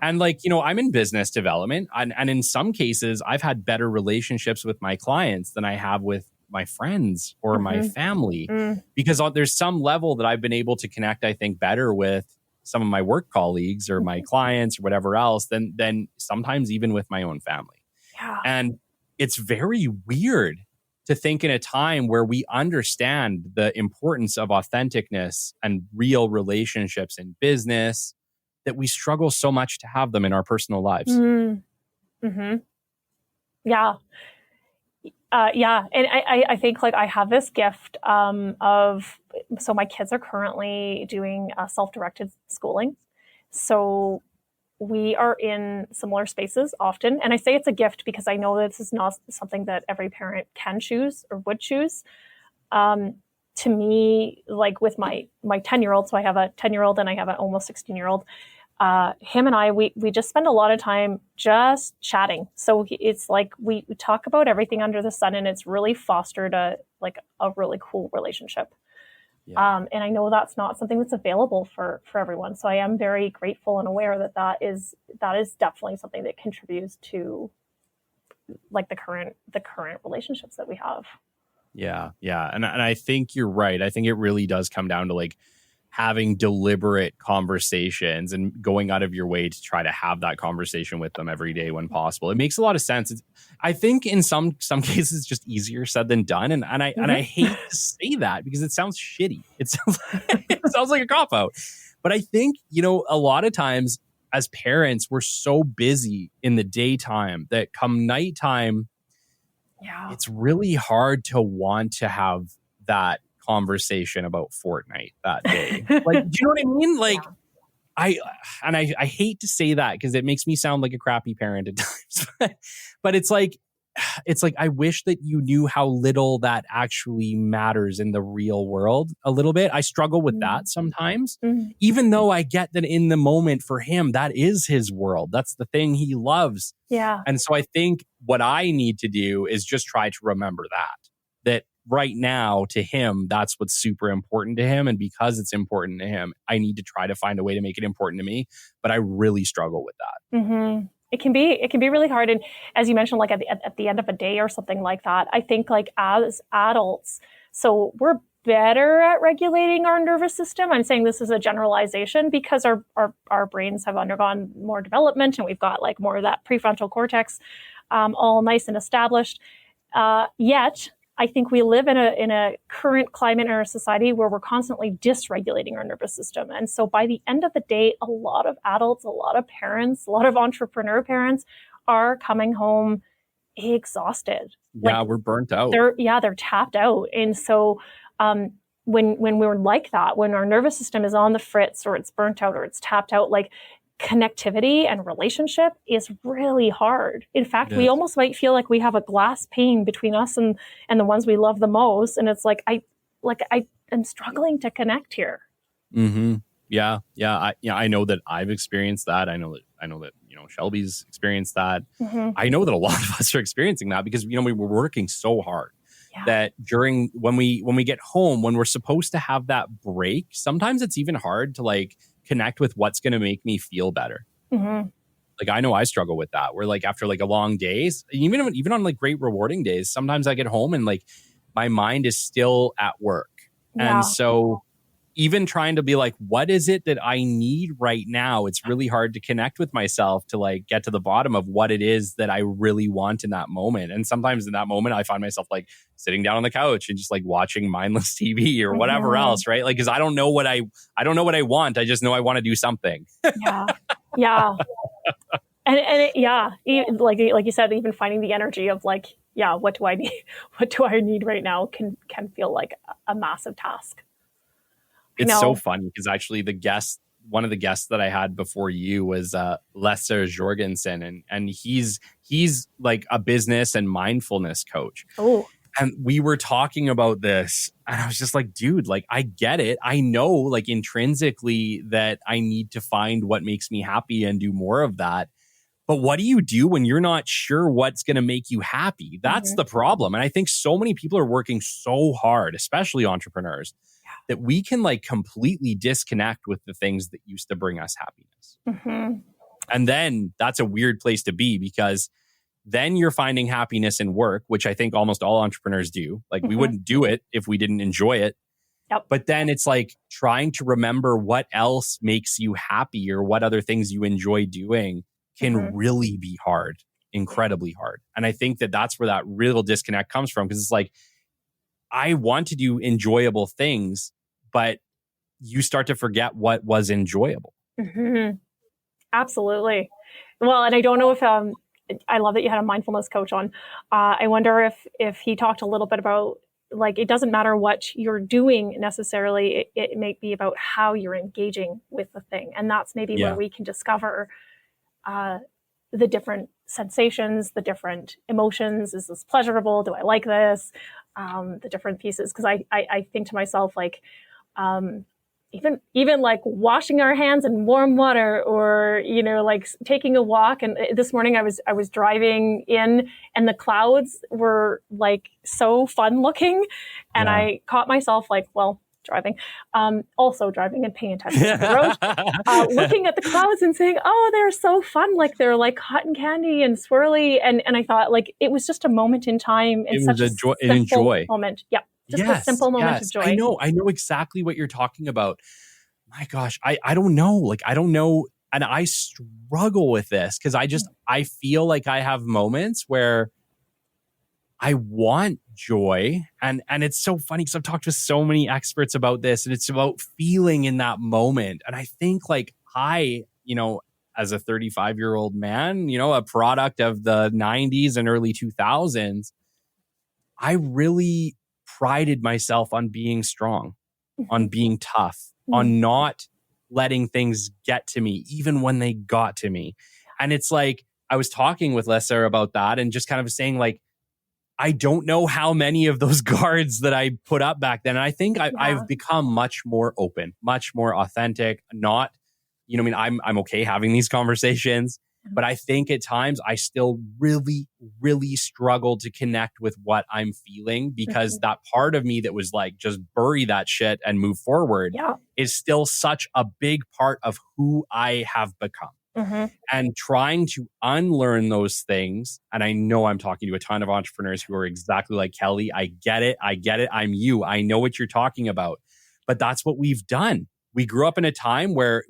And like, I'm in business development and in some cases, I've had better relationships with my clients than I have with my friends or my family because there's some level that I've been able to connect, I think, better with some of my work colleagues or my clients or whatever else than sometimes even with my own family. Yeah. And it's very weird to think in a time where we understand the importance of authenticness and real relationships in business that we struggle so much to have them in our personal lives. Mm-hmm. Yeah. And I think like I have this gift so my kids are currently doing self-directed schooling. So we are in similar spaces often. And I say it's a gift because I know that this is not something that every parent can choose or would choose. To me, like with my 10-year-old, so I have a 10-year-old and I have an almost 16-year-old, him and I, we just spend a lot of time just chatting. So it's like we talk about everything under the sun, and it's really fostered a really cool relationship. Yeah. And I know that's not something that's available for everyone. So I am very grateful and aware that is definitely something that contributes to like the current relationships that we have. Yeah. And I think you're right. I think it really does come down to like having deliberate conversations and going out of your way to try to have that conversation with them every day when possible. It makes a lot of sense. I think in some cases it's just easier said than done. And I hate to say that because it sounds shitty. It sounds like a cop-out. But I think, a lot of times, as parents, we're so busy in the daytime that come nighttime, it's really hard to want to have that conversation about Fortnite that day. Like, do you know what I mean? Like, I hate to say that because it makes me sound like a crappy parent at times, but it's like I wish that you knew how little that actually matters in the real world a little bit. I struggle with that sometimes, even though I get that in the moment for him, that is his world. That's the thing he loves. Yeah. And so I think what I need to do is just try to remember that right now to him, that's what's super important to him. And because it's important to him, I need to try to find a way to make it important to me. But I really struggle with that. Mm-hmm. It can be really hard. And as you mentioned, like at the end of a day or something like that, I think like as adults, so we're better at regulating our nervous system. I'm saying this is a generalization because our brains have undergone more development and we've got like more of that prefrontal cortex all nice and established. Yet I think we live in a current climate in our society where we're constantly dysregulating our nervous system. And so by the end of the day, a lot of adults, a lot of parents, a lot of entrepreneur parents are coming home exhausted. Yeah, we're burnt out. They're tapped out. And so when we're like that, when our nervous system is on the fritz or it's burnt out or it's tapped out, like connectivity and relationship is really hard. In fact, we almost might feel like we have a glass pane between us and the ones we love the most. And it's like, I am struggling to connect here. Mm-hmm. Yeah. I know that I've experienced that. I know that, Shelby's experienced that. Mm-hmm. I know that a lot of us are experiencing that because, we were working so hard that during when we get home, when we're supposed to have that break, sometimes it's even hard to like connect with what's going to make me feel better. Mm-hmm. Like, I know I struggle with that. Where like after like a long days, even on like great rewarding days, sometimes I get home and like my mind is still at work. Yeah. And so even trying to be like, what is it that I need right now? It's really hard to connect with myself to like get to the bottom of what it is that I really want in that moment. And sometimes in that moment, I find myself like sitting down on the couch and just like watching mindless TV or whatever else, right? Like, because I don't know what I want. I just know I want to do something. Yeah. And like you said, even finding the energy of like, what do I need? What do I need right now? Can feel like a massive task. It's so funny because actually one of the guests that I had before you was Lesser Jorgensen, and he's like a business and mindfulness coach. Oh. And we were talking about this and I was just like, dude, like, I get it. I know like intrinsically that I need to find what makes me happy and do more of that. But what do you do when you're not sure what's going to make you happy? That's the problem. And I think so many people are working so hard, especially entrepreneurs, that we can like completely disconnect with the things that used to bring us happiness. Mm-hmm. And then that's a weird place to be because then you're finding happiness in work, which I think almost all entrepreneurs do. Like we wouldn't do it if we didn't enjoy it. Yep. But then it's like trying to remember what else makes you happy or what other things you enjoy doing can really be hard, incredibly hard. And I think that that's where that real disconnect comes from because it's like, I want to do enjoyable things, but you start to forget what was enjoyable. Mm-hmm. Absolutely. Well, and I don't know if, I love that you had a mindfulness coach on. I wonder if he talked a little bit about, like, it doesn't matter what you're doing necessarily. It may be about how you're engaging with the thing. And that's maybe where we can discover the different sensations, the different emotions. Is this pleasurable? Do I like this? The different pieces. Because I think to myself, like, even like washing our hands in warm water, or like taking a walk. And this morning I was driving in, and the clouds were like so fun looking, and I caught myself like, driving, also driving and paying attention to the road, looking at the clouds and saying, oh, they're so fun. Like they're like cotton candy and swirly. And I thought, like, it was just a moment in time. And such a simple moment. Yeah. Just a simple moment of joy. I know exactly what you're talking about. My gosh, I don't know. Like, I don't know. And I struggle with this because I feel like I have moments where I want joy. And it's so funny because I've talked to so many experts about this, and it's about feeling in that moment. And I think like as a 35-year-old man, a product of the 90s and early 2000s, I really prided myself on being strong, on being tough, on not letting things get to me, even when they got to me. And it's like, I was talking with Lessa about that and just kind of saying like, I don't know how many of those guards that I put up back then. And I think I've become much more open, much more authentic, not, I'm okay having these conversations, but I think at times I still really, really struggle to connect with what I'm feeling because that part of me that was like, just bury that shit and move forward is still such a big part of who I have become. And trying to unlearn those things. And I know I'm talking to a ton of entrepreneurs who are exactly like Kelly. I get it. I'm you. I know what you're talking about. But that's what we've done. We grew up in a time where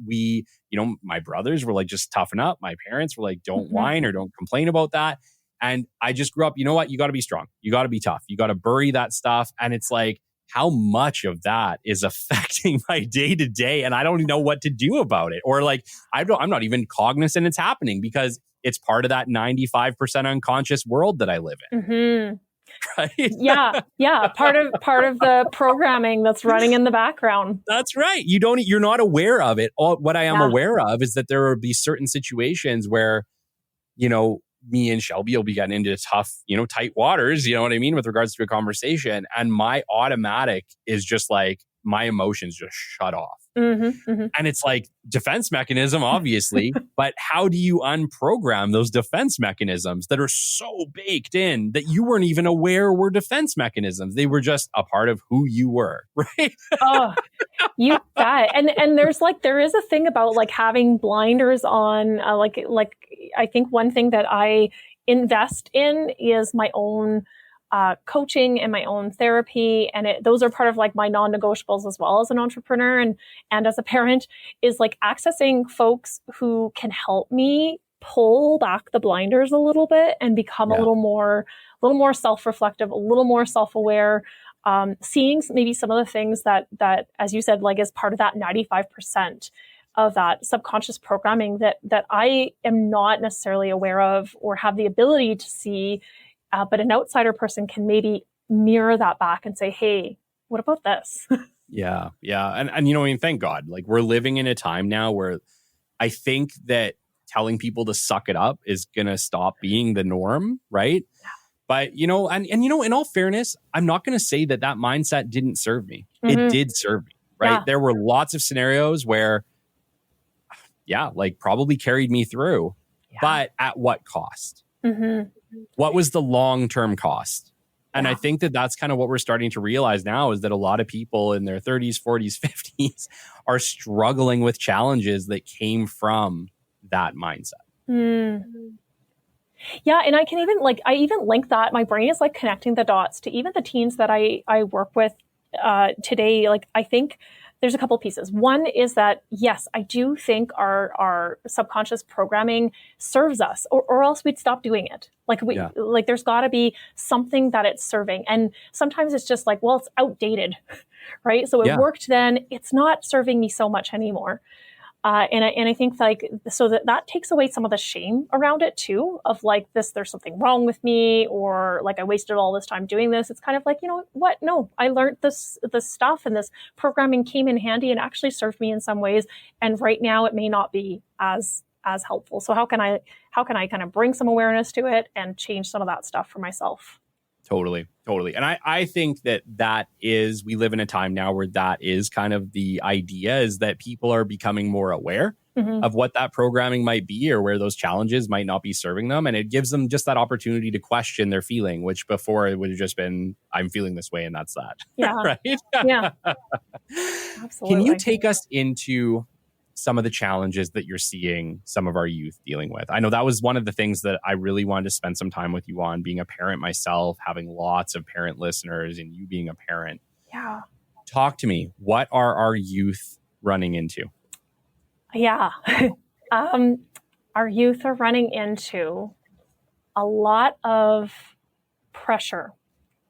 my brothers were like, just toughen up. My parents were like, don't whine or don't complain about that. And I just grew up, you know what? You got to be strong. You got to be tough. You got to bury that stuff. And it's like, how much of that is affecting my day to day, and I don't even know what to do about it. Or like, I'm not even cognizant it's happening because it's part of that 95% unconscious world that I live in. Right? Yeah. Part of the programming that's running in the background. That's right. You're not aware of it. What I am aware of is that there will be certain situations where, me and Shelby will be getting into tough, tight waters, you know what I mean, with regards to a conversation. And my automatic is just like, my emotions just shut off. And it's like defense mechanism, obviously, but how do you unprogram those defense mechanisms that are so baked in that you weren't even aware were defense mechanisms? They were just a part of who you were, right? You bet. And there is a thing about like having blinders on, like I think one thing that I invest in is my own coaching and my own therapy. And those are part of like my non-negotiables as well as an entrepreneur and as a parent, is like accessing folks who can help me pull back the blinders a little bit and become a little more self-reflective, a little more self-aware, seeing maybe some of the things that, as you said, like as part of that 95% of that subconscious programming that I am not necessarily aware of or have the ability to see. But an outsider person can maybe mirror that back and say, hey, what about this? Yeah. And thank God, like we're living in a time now where I think that telling people to suck it up is going to stop being the norm, right? Yeah. But, in all fairness, I'm not going to say that mindset didn't serve me. It did serve me, right? Yeah. There were lots of scenarios where, like probably carried me through, but at what cost? What was the long-term cost? And I think that's kind of what we're starting to realize now is that a lot of people in their 30s, 40s, 50s are struggling with challenges that came from that mindset. Yeah. And I can even link that. My brain is like connecting the dots to even the teens that I work with today. Like, I think there's a couple pieces. One is that, yes, I do think our subconscious programming serves us, or else we'd stop doing it. Like there's got to be something that it's serving. And sometimes it's just like, well, it's outdated, right? So it worked then, it's not serving me so much anymore. And I think so that takes away some of the shame around it too, of like there's something wrong with me, or like I wasted all this time doing this. It's kind of like, you know what? No, I learned this stuff, and this programming came in handy and actually served me in some ways. And right now it may not be as helpful. So how can I kind of bring some awareness to it and change some of that stuff for myself? Totally. And I think we live in a time now where that is kind of the idea, is that people are becoming more aware of what that programming might be, or where those challenges might not be serving them. And it gives them just that opportunity to question their feeling, which before it would have just been, I'm feeling this way and that's that. Yeah. Right? Yeah. Absolutely. Can you take us into some of the challenges that you're seeing some of our youth dealing with? I know that was one of the things that I really wanted to spend some time with you on, being a parent myself, having lots of parent listeners, and you being a parent. Yeah. Talk to me. What are our youth running into? Yeah. Our youth are running into a lot of pressure.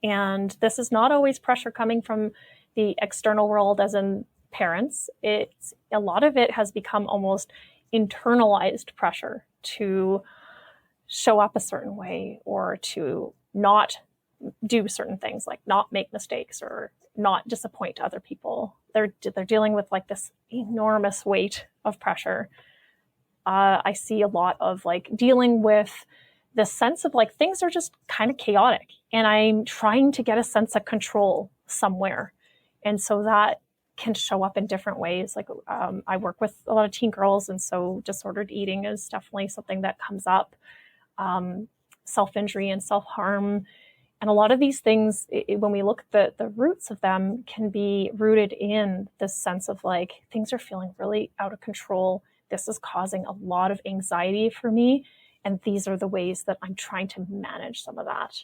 And this is not always pressure coming from the external world, as in parents. A lot of it has become almost internalized pressure to show up a certain way or to not do certain things, like not make mistakes or not disappoint other people. They're dealing with like this enormous weight of pressure. I see a lot of like dealing with this sense of like things are just kind of chaotic and I'm trying to get a sense of control somewhere. And so that can show up in different ways. Like I work with a lot of teen girls, and so disordered eating is definitely something that comes up. Self-injury and self-harm. And a lot of these things, when we look at the roots of them, can be rooted in this sense of like, things are feeling really out of control. This is causing a lot of anxiety for me. And these are the ways that I'm trying to manage some of that.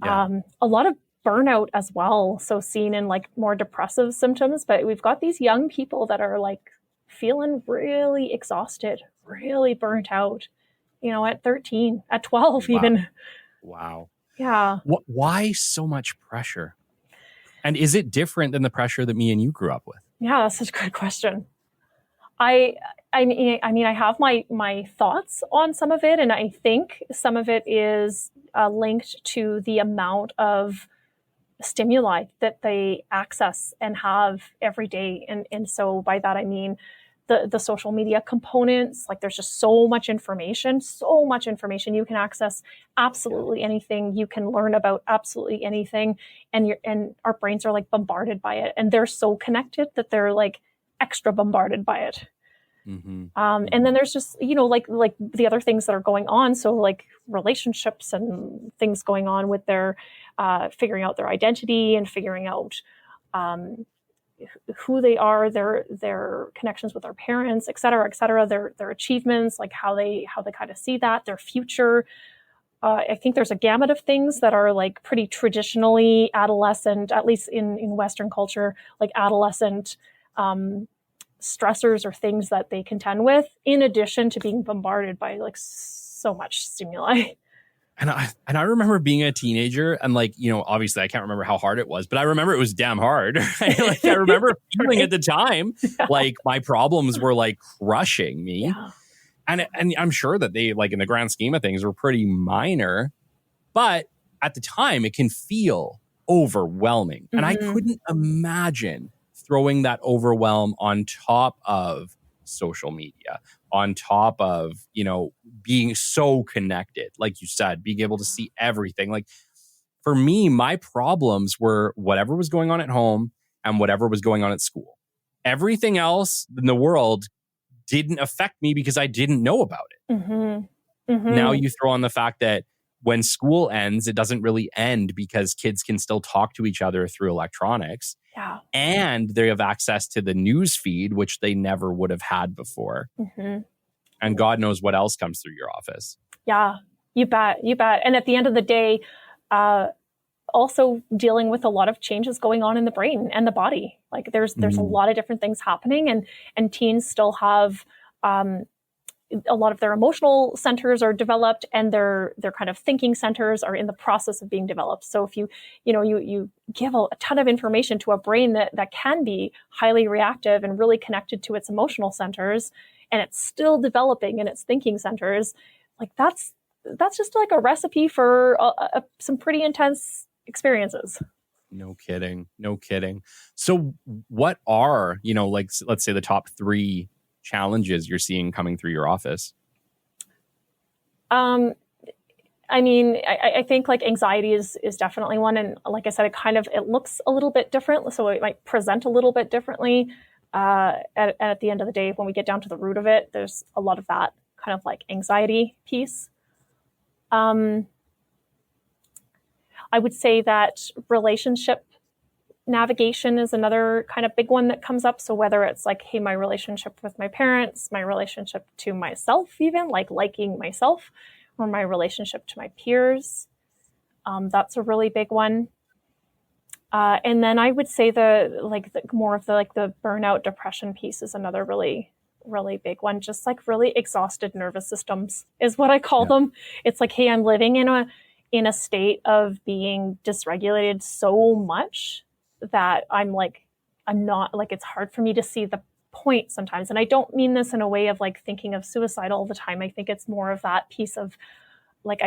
Yeah. A lot of burnout as well. So seen in like more depressive symptoms, but we've got these young people that are like feeling really exhausted, really burnt out, at 13, at 12, wow. even. Wow. Yeah. Why so much pressure? And is it different than the pressure that me and you grew up with? Yeah, that's such a good question. I mean, I have my thoughts on some of it, and I think some of it is linked to the amount of stimuli that they access and have every day. And so by that, I mean, the social media components, like there's just so much information. You can access absolutely anything. You can learn about absolutely anything. And our brains are like bombarded by it. And they're so connected that they're like extra bombarded by it. Mm-hmm. And then there's just, like the other things that are going on. So like relationships and things going on with their, figuring out their identity and figuring out, who they are, their connections with their parents, et cetera, their achievements, like how they kind of see that, their future. I think there's a gamut of things that are like pretty traditionally adolescent, at least in Western culture, like adolescent stressors or things that they contend with, in addition to being bombarded by like so much stimuli. And I remember being a teenager and like, obviously I can't remember how hard it was, but I remember it was damn hard. Like I remember feeling right. At the time, like my problems were like crushing me. Yeah. And I'm sure that they, like in the grand scheme of things, were pretty minor, but at the time it can feel overwhelming. Mm-hmm. And I couldn't imagine throwing that overwhelm on top of social media, on top of, being so connected, like you said, being able to see everything. Like for me, my problems were whatever was going on at home and whatever was going on at school. Everything else in the world didn't affect me because I didn't know about it. Mm-hmm. Mm-hmm. Now you throw on the fact that when school ends, it doesn't really end because kids can still talk to each other through electronics. Yeah. And they have access to the news feed, which they never would have had before. Mm-hmm. And God knows what else comes through your office. Yeah, you bet. And at the end of the day, also dealing with a lot of changes going on in the brain and the body. Like there's a lot of different things happening, and teens still have a lot of their emotional centers are developed, and their kind of thinking centers are in the process of being developed. So if you give a ton of information to a brain that can be highly reactive and really connected to its emotional centers, and it's still developing in its thinking centers, like that's just like a recipe for some pretty intense experiences. No kidding. So what are, like, let's say the top 3 challenges you're seeing coming through your office? I mean, I think like anxiety is definitely one. And like I said, it looks a little bit different. So it might present a little bit differently. At the end of the day, when we get down to the root of it, there's a lot of that kind of like anxiety piece. I would say that relationship navigation is another kind of big one that comes up. So whether it's like, hey, my relationship with my parents, my relationship to myself, even like liking myself, or my relationship to my peers, that's a really big one. And then I would say more of the burnout depression piece is another really, really big one. Just like really exhausted nervous systems is what I call them. It's like, hey, I'm living in a state of being dysregulated so much that I'm not, like, it's hard for me to see the point sometimes. And I don't mean this in a way of like thinking of suicide all the time. I think it's more of that piece of like,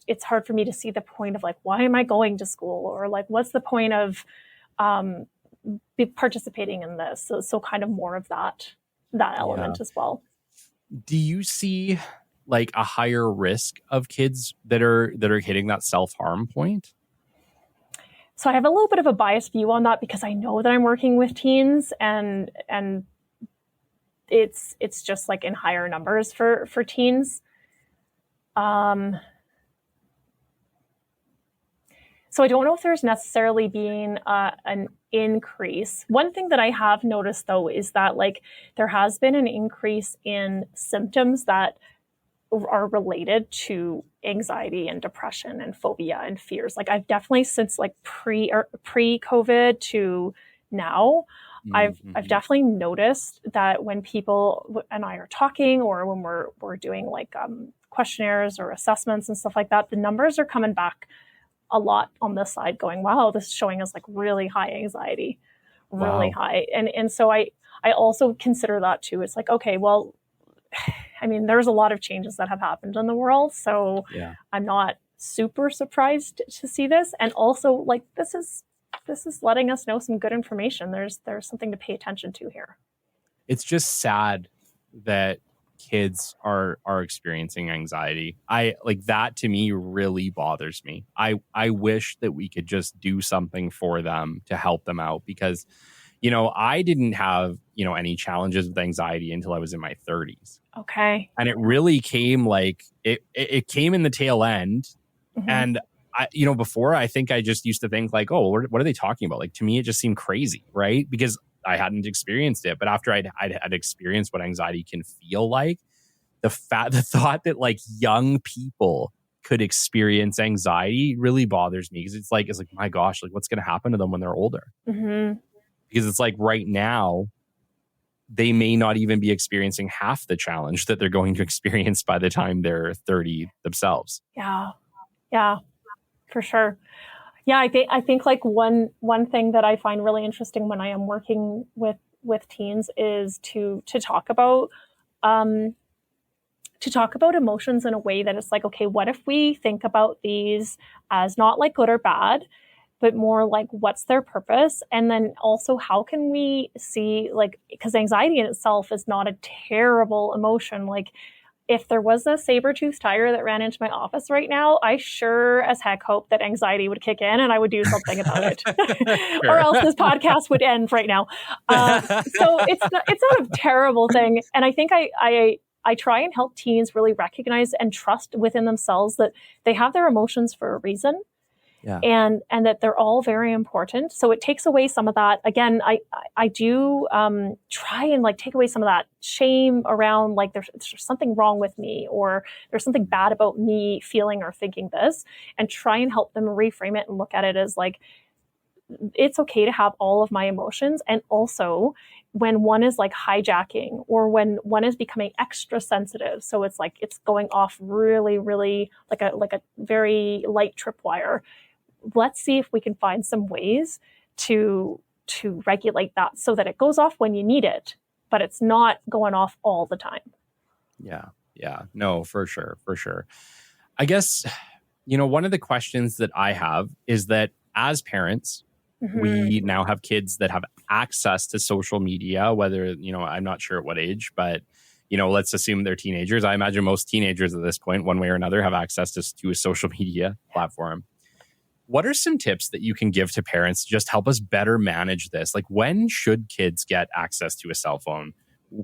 it's hard for me to see the point of like, why am I going to school? Or like, what's the point of be participating in this? So kind of more of that element as well. Do you see like a higher risk of kids that are hitting that self-harm point? So I have a little bit of a biased view on that because I know that I'm working with teens and it's just like in higher numbers for teens. So I don't know if there's necessarily been an increase. One thing that I have noticed though is that like there has been an increase in symptoms that are related to anxiety and depression and phobia and fears. Like I've definitely since like pre-COVID to now, I've definitely noticed that when people and I are talking or when we're doing like questionnaires or assessments and stuff like that, the numbers are coming back a lot on this side going, wow, this is showing us like really high anxiety, really high. And so I also consider that too. It's like, okay, well, I mean, there's a lot of changes that have happened in the world. So I'm not super surprised to see this. And also like, this is letting us know some good information. There's something to pay attention to here. It's just sad that kids are experiencing anxiety. I like that to me really bothers me. I wish that we could just do something for them to help them out because, you know, I didn't have, you know, any challenges with anxiety until I was in my 30s. Okay. And it really came like it came in the tail end. And I, you know, before I think I just used to think like, oh, what are they talking about? Like to me, it just seemed crazy, right? Because I hadn't experienced it. But after I'd experienced what anxiety can feel like, the thought that like young people could experience anxiety really bothers me because it's like, my gosh, like what's going to happen to them when they're older? Because it's like right now, they may not even be experiencing half the challenge that they're going to experience by the time they're 30 themselves. Yeah, for sure. Yeah, I think like one thing that I find really interesting when I am working with teens is to talk about emotions in a way that it's like, okay, what if we think about these as not like good or bad, but more like what's their purpose? And then also how can we see like, because anxiety in itself is not a terrible emotion. Like if there was a saber-toothed tiger that ran into my office right now, I sure as heck hope that anxiety would kick in and I would do something about it. Or else this podcast would end right now. So it's not a terrible thing. And I think I try and help teens really recognize and trust within themselves that they have their emotions for a reason. And that they're all very important. So it takes away some of that. Again, I do try and like take away some of that shame around like there's something wrong with me or there's something bad about me feeling or thinking this, and try and help them reframe it and look at it as like, it's okay to have all of my emotions. And also when one is like hijacking or when one is becoming extra sensitive. So it's like, it's going off really, really like a very light tripwire. Let's see if we can find some ways to regulate that so that it goes off when you need it, but it's not going off all the time. Yeah. No, for sure. I guess, you know, one of the questions that I have is that as parents, we now have kids that have access to social media, whether, you know, I'm not sure at what age, but, you know, let's assume they're teenagers. I imagine most teenagers at this point, one way or another, have access to a social media platform. What are some tips that you can give to parents to just help us better manage this? Like, when should kids get access to a cell phone?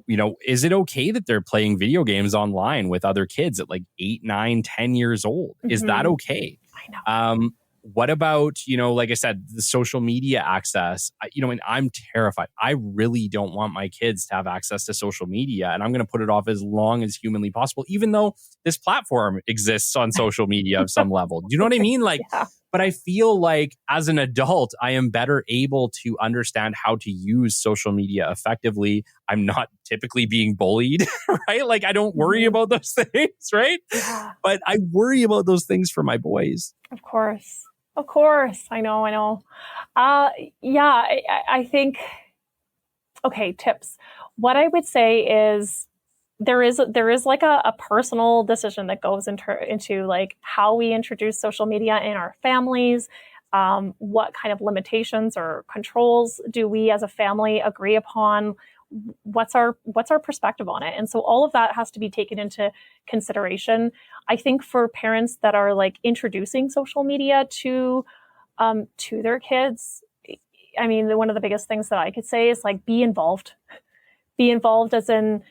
You know, is it okay that they're playing video games online with other kids at like 8, 9, 10 years old? Is that okay? I know. What about, you know, like I said, the social media access, you know, and I'm terrified. I really don't want my kids to have access to social media, and I'm going to put it off as long as humanly possible, even though this platform exists on social media of some level. Do you know what I mean? Like, but I feel like as an adult, I am better able to understand how to use social media effectively. I'm not typically being bullied, right? Like I don't worry about those things, right? But I worry about those things for my boys. Of course. I know. I think Okay, tips. What I would say is there is like a personal decision that goes into like how we introduce social media in our families. What kind of limitations or controls do we as a family agree upon? What's our perspective on it? And so all of that has to be taken into consideration. I think for parents that are like introducing social media to their kids, I mean, one of the biggest things that I could say is like be involved. Be involved as in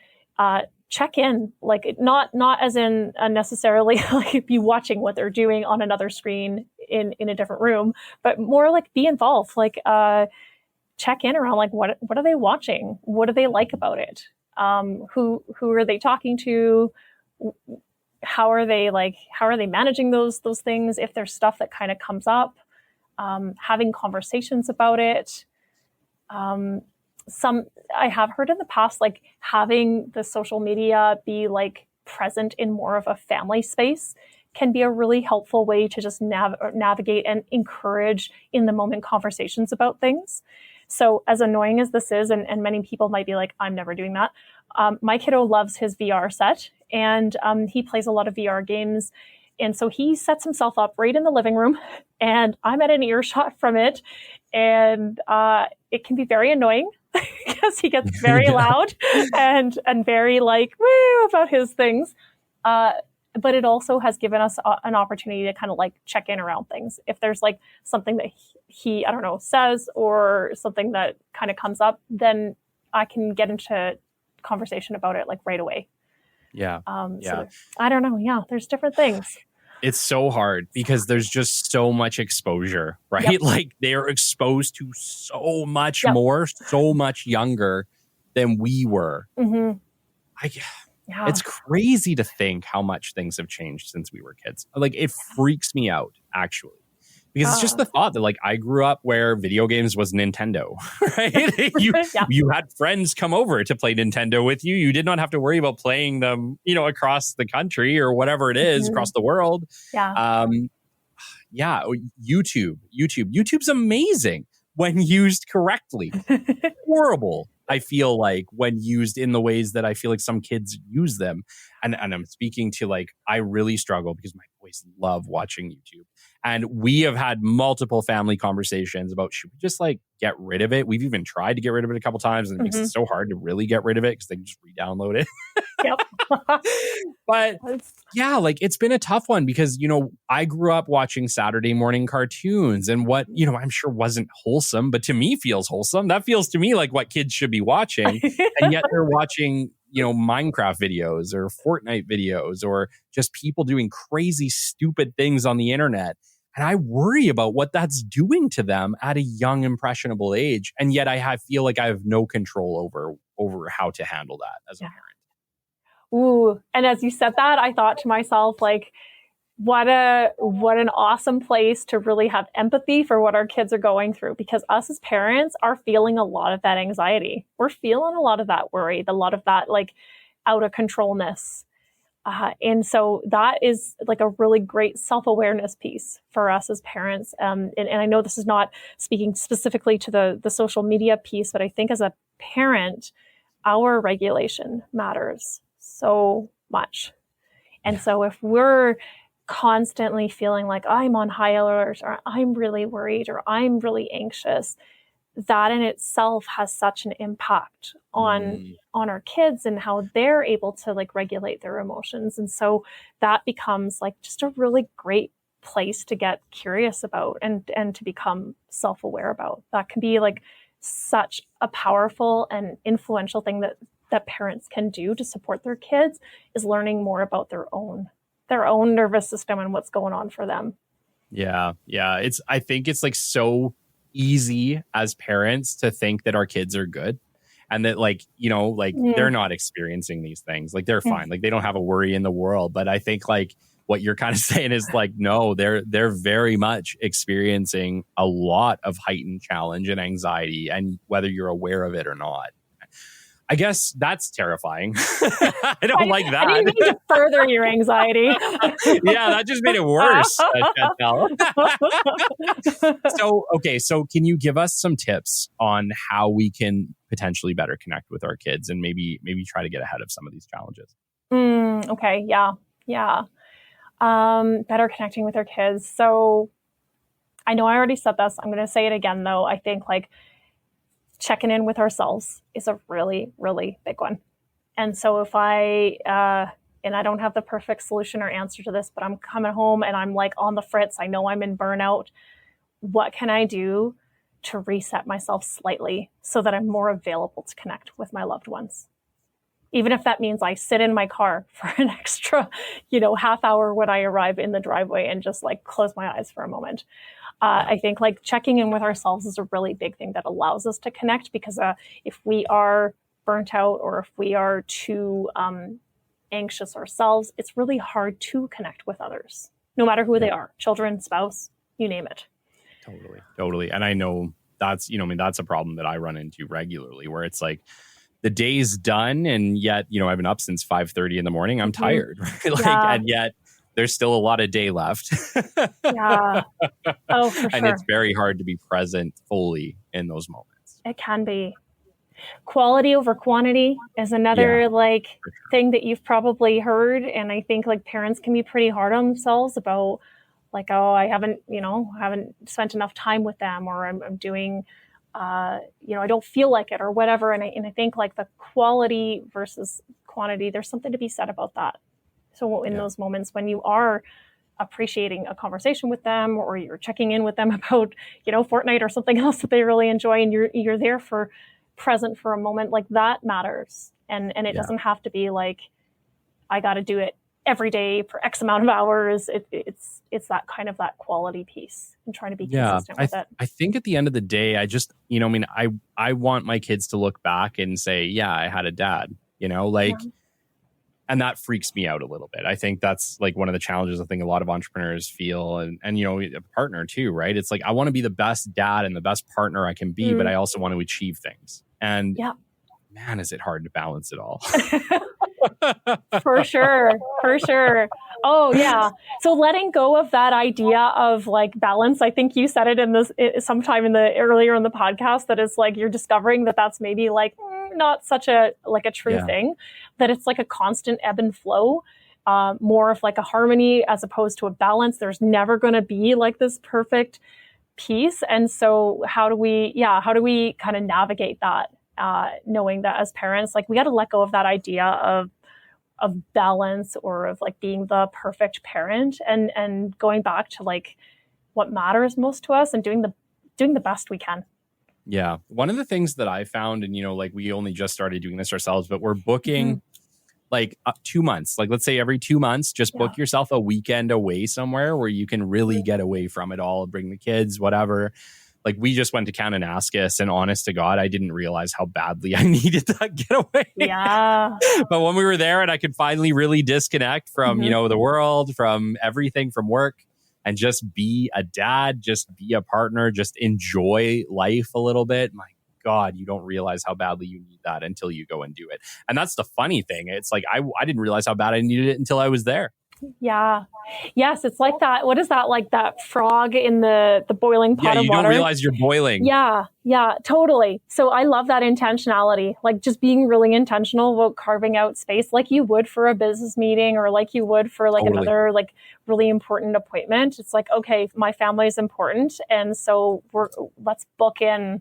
check in, like not as in necessarily like be watching what they're doing on another screen in a different room, but more like be involved, like check in around like what are they watching? What do they like about it? Who are they talking to? How are they managing those things? If there's stuff that kind of comes up, having conversations about it. I have heard in the past, like having the social media be like present in more of a family space can be a really helpful way to just navigate and encourage in the moment conversations about things. So as annoying as this is, and many people might be like, I'm never doing that. My kiddo loves his VR set, and he plays a lot of VR games. And so he sets himself up right in the living room, and I'm at an earshot from it. And it can be very annoying because he gets very loud and very like, woo, about his things. But it also has given us an opportunity to kind of like check in around things. If there's like something that he I don't know, says or something that kind of comes up, then I can get into conversation about it like right away. Yeah. So I don't know. Yeah, there's different things. It's so hard because there's just so much exposure, right? Yep. Like they're exposed to so much Yep. more, so much younger than we were. Mm-hmm. Yeah. It's crazy to think how much things have changed since we were kids. Like it freaks me out, actually. Because it's just the thought that like I grew up where video games was Nintendo, right? You had friends come over to play Nintendo with you. You did not have to worry about playing them, across the country or whatever it is, across the world. Yeah. YouTube's amazing when used correctly. Horrible, I feel like, when used in the ways that I feel like some kids use them. And I'm speaking to like, I really struggle because my boys love watching YouTube. And we have had multiple family conversations about, should we just like get rid of it? We've even tried to get rid of it a couple times, and it makes it so hard to really get rid of it because they can just re-download it. Yep. But yeah, like it's been a tough one because, I grew up watching Saturday morning cartoons and what, I'm sure wasn't wholesome, but to me feels wholesome. That feels to me like what kids should be watching. And yet they're watching, Minecraft videos or Fortnite videos or just people doing crazy, stupid things on the internet. And I worry about what that's doing to them at a young, impressionable age. And yet I feel like I have no control over how to handle that as a parent. Ooh. And as you said that, I thought to myself, like, what an awesome place to really have empathy for what our kids are going through, because us as parents are feeling a lot of that anxiety. We're feeling a lot of that worry, a lot of that like out of controlness. And so that is like a really great self-awareness piece for us as parents. And I know this is not speaking specifically to the social media piece, but I think as a parent, our regulation matters so much. And so if we're constantly feeling like I'm on high alert, or I'm really worried, or I'm really anxious, that in itself has such an impact on our kids and how they're able to like regulate their emotions. And so that becomes like just a really great place to get curious about and to become self-aware about. That can be like such a powerful and influential thing that parents can do to support their kids, is learning more about their own nervous system and what's going on for them. Yeah. I think it's like so easy as parents to think that our kids are good and that they're not experiencing these things. Like they're fine. Like they don't have a worry in the world. But I think like what you're kind of saying is like, no, they're very much experiencing a lot of heightened challenge and anxiety, and whether you're aware of it or not. I guess that's terrifying. I don't like that. I didn't mean to further your anxiety. Yeah, that just made it worse, Chantal. So can you give us some tips on how we can potentially better connect with our kids and maybe try to get ahead of some of these challenges? Okay. Yeah. Better connecting with our kids. So I know I already said this. I'm going to say it again, though. I think like checking in with ourselves is a really, really big one. And so if and I don't have the perfect solution or answer to this, but I'm coming home and I'm like on the fritz, I know I'm in burnout. What can I do to reset myself slightly so that I'm more available to connect with my loved ones? Even if that means I sit in my car for an extra, half hour when I arrive in the driveway and just like close my eyes for a moment. I think like checking in with ourselves is a really big thing that allows us to connect, because if we are burnt out or if we are too anxious ourselves, it's really hard to connect with others, no matter who they are, children, spouse, you name it. Totally. And I know that's, that's a problem that I run into regularly, where it's like the day's done and yet, I've been up since 5:30 in the morning. I'm tired. And yet there's still a lot of day left. Yeah. Oh, for sure. And it's very hard to be present fully in those moments. It can be. Quality over quantity is another thing that you've probably heard. And I think like parents can be pretty hard on themselves about like, oh, I haven't spent enough time with them, or I'm doing, I don't feel like it or whatever. And I think like the quality versus quantity, there's something to be said about that. So in those moments when you are appreciating a conversation with them, or you're checking in with them about, Fortnite or something else that they really enjoy, and you're there for present for a moment, like that matters. And it doesn't have to be like, I got to do it every day for X amount of hours. It's that kind of that quality piece and trying to be consistent with it. I think at the end of the day, I just, I want my kids to look back and say, yeah, I had a dad, and that freaks me out a little bit. I think that's like one of the challenges I think a lot of entrepreneurs feel, and a partner too, right? It's like, I want to be the best dad and the best partner I can be, but I also want to achieve things. And man, is it hard to balance it all. For sure. Oh yeah. So letting go of that idea of like balance, I think you said it sometime earlier in the podcast, that it's like you're discovering that that's maybe like not such a true thing, that it's like a constant ebb and flow, more of like a harmony as opposed to a balance. There's never going to be like this perfect piece. And so how do we kind of navigate that, knowing that as parents, like we got to let go of that idea of balance or of like being the perfect parent, and going back to like what matters most to us and doing the best we can. Yeah. One of the things that I found, and we only just started doing this ourselves, but we're booking like 2 months, like let's say every 2 months, just book yourself a weekend away somewhere where you can really get away from it all, bring the kids, whatever. Like we just went to Kananaskis, and honest to God, I didn't realize how badly I needed that getaway. Yeah. But when we were there and I could finally really disconnect from, the world, from everything, from work, and just be a dad, just be a partner, just enjoy life a little bit. My God, you don't realize how badly you need that until you go and do it. And that's the funny thing. It's like, I didn't realize how bad I needed it until I was there. Yeah. Yes. It's like that. What is that? Like that frog in the boiling pot of water. You don't realize you're boiling. Yeah. Yeah, totally. So I love that intentionality, like just being really intentional about carving out space like you would for a business meeting, or like you would for like another like really important appointment. It's like, okay, my family is important. And so let's book in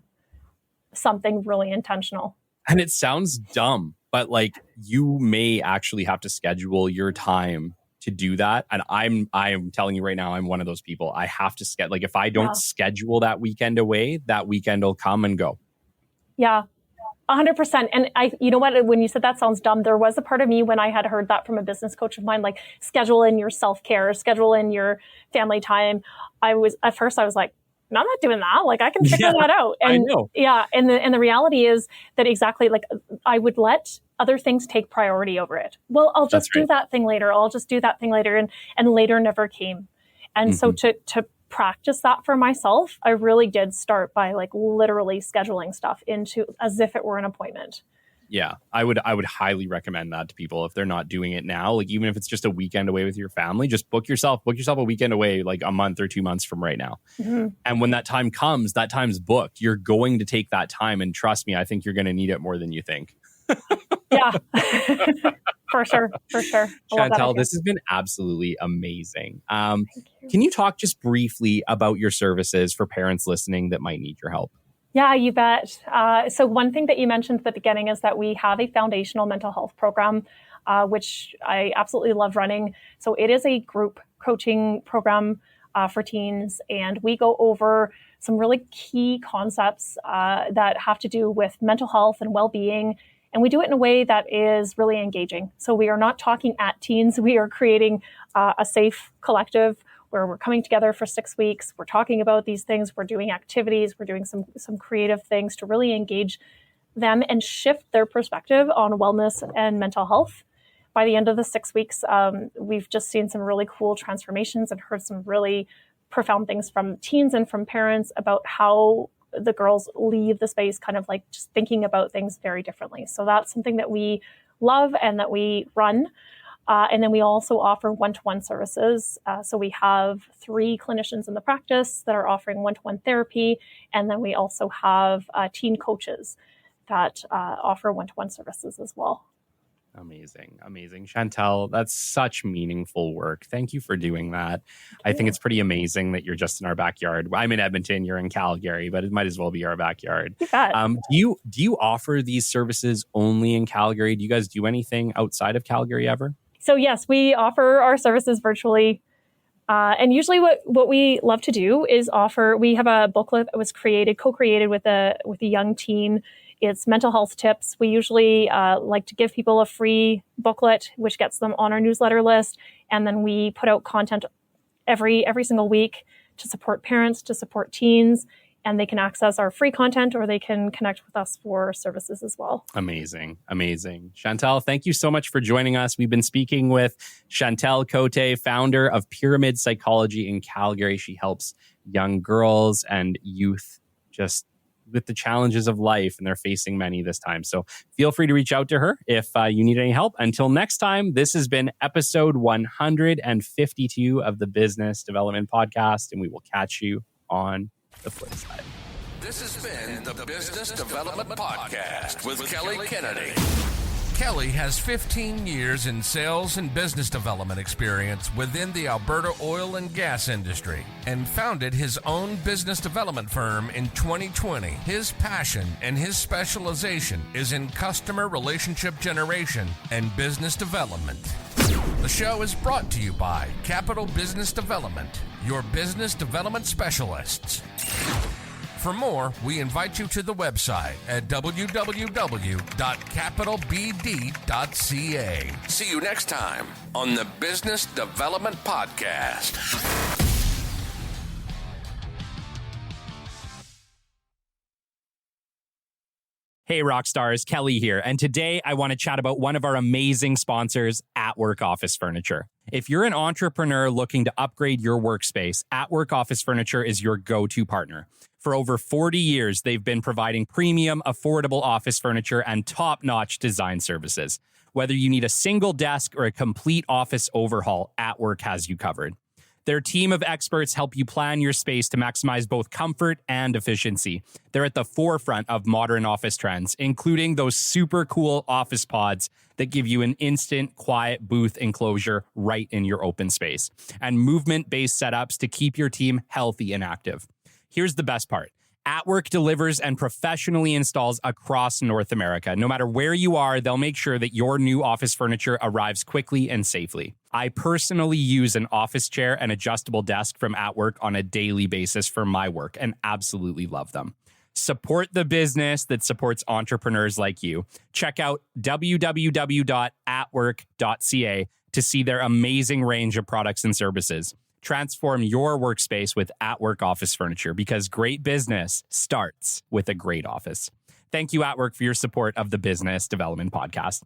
something really intentional. And it sounds dumb, but like you may actually have to schedule your time to do that. And I'm telling you right now, I'm one of those people. I have to schedule, like if I don't schedule that weekend away, that weekend will come and go. Yeah, 100%. And you know what, when you said that sounds dumb, there was a part of me when I had heard that from a business coach of mine, like schedule in your self-care, schedule in your family time. At first I was like, no, I'm not doing that. Like I can figure that out. And I know. Yeah. And the reality is that exactly like I would let other things take priority over it. Well, I'll just do that thing later. I'll just do that thing later. And later never came. And so to practice that for myself, I really did start by like literally scheduling stuff into as if it were an appointment. Yeah, I would highly recommend that to people if they're not doing it now. Like even if it's just a weekend away with your family, just book yourself a weekend away like a month or 2 months from right now. Mm-hmm. And when that time comes, that time's booked. You're going to take that time, and trust me, I think you're going to need it more than you think. Yeah, for sure. Chantal, this has been absolutely amazing. Thank you. Can you talk just briefly about your services for parents listening that might need your help? Yeah, you bet. So one thing that you mentioned at the beginning is that we have a foundational mental health program, which I absolutely love running. So it is a group coaching program for teens, and we go over some really key concepts that have to do with mental health and well-being. And we do it in a way that is really engaging. So we are not talking at teens. We are creating a safe collective where we're coming together for 6 weeks. We're talking about these things. We're doing activities. We're doing some creative things to really engage them and shift their perspective on wellness and mental health. By the end of the 6 weeks, we've just seen some really cool transformations and heard some really profound things from teens and from parents about how the girls leave the space kind of like just thinking about things very differently. So that's something that we love and that we run. And then we also offer one-to-one services. So we have 3 clinicians in the practice that are offering one-to-one therapy. And then we also have teen coaches that offer one-to-one services as well. Amazing. Chantal, that's such meaningful work. Thank you for doing that. I think it's pretty amazing that you're just in our backyard. I'm in Edmonton, you're in Calgary, but it might as well be our backyard. Do you offer these services only in Calgary? Do you guys do anything outside of Calgary ever? So yes, we offer our services virtually. And usually what we love to do is we have a booklet that was co-created with a young teen. It's mental health tips. We usually like to give people a free booklet, which gets them on our newsletter list. And then we put out content every single week to support parents, to support teens. And they can access our free content or they can connect with us for services as well. Amazing. Chantal, thank you so much for joining us. We've been speaking with Chantal Cote, founder of Pyramid Psychology in Calgary. She helps young girls and youth just with the challenges of life, and they're facing many this time. So feel free to reach out to her if you need any help. Until next time, this has been episode 152 of the Business Development Podcast, and we will catch you on the flip side. This has been the Business Development Podcast with Kelly Kennedy. Kelly has 15 years in sales and business development experience within the Alberta oil and gas industry and founded his own business development firm in 2020. His passion and his specialization is in customer relationship generation and business development. The show is brought to you by Capital Business Development, your business development specialists. For more, we invite you to the website at www.capitalbd.ca. See you next time on the Business Development Podcast. Hey, rock stars, Kelly here. And today I want to chat about one of our amazing sponsors, At Work Office Furniture. If you're an entrepreneur looking to upgrade your workspace, At Work Office Furniture is your go-to partner. For over 40 years, they've been providing premium, affordable office furniture and top-notch design services. Whether you need a single desk or a complete office overhaul, At Work has you covered. Their team of experts help you plan your space to maximize both comfort and efficiency. They're at the forefront of modern office trends, including those super cool office pods that give you an instant, quiet booth enclosure right in your open space, and movement-based setups to keep your team healthy and active. Here's the best part. At Work delivers and professionally installs across North America. No matter where you are, they'll make sure that your new office furniture arrives quickly and safely. I personally use an office chair and adjustable desk from At Work on a daily basis for my work and absolutely love them. Support the business that supports entrepreneurs like you. Check out www.atwork.ca to see their amazing range of products and services. Transform your workspace with At Work Office Furniture because great business starts with a great office. Thank you, At Work, for your support of the Business Development Podcast.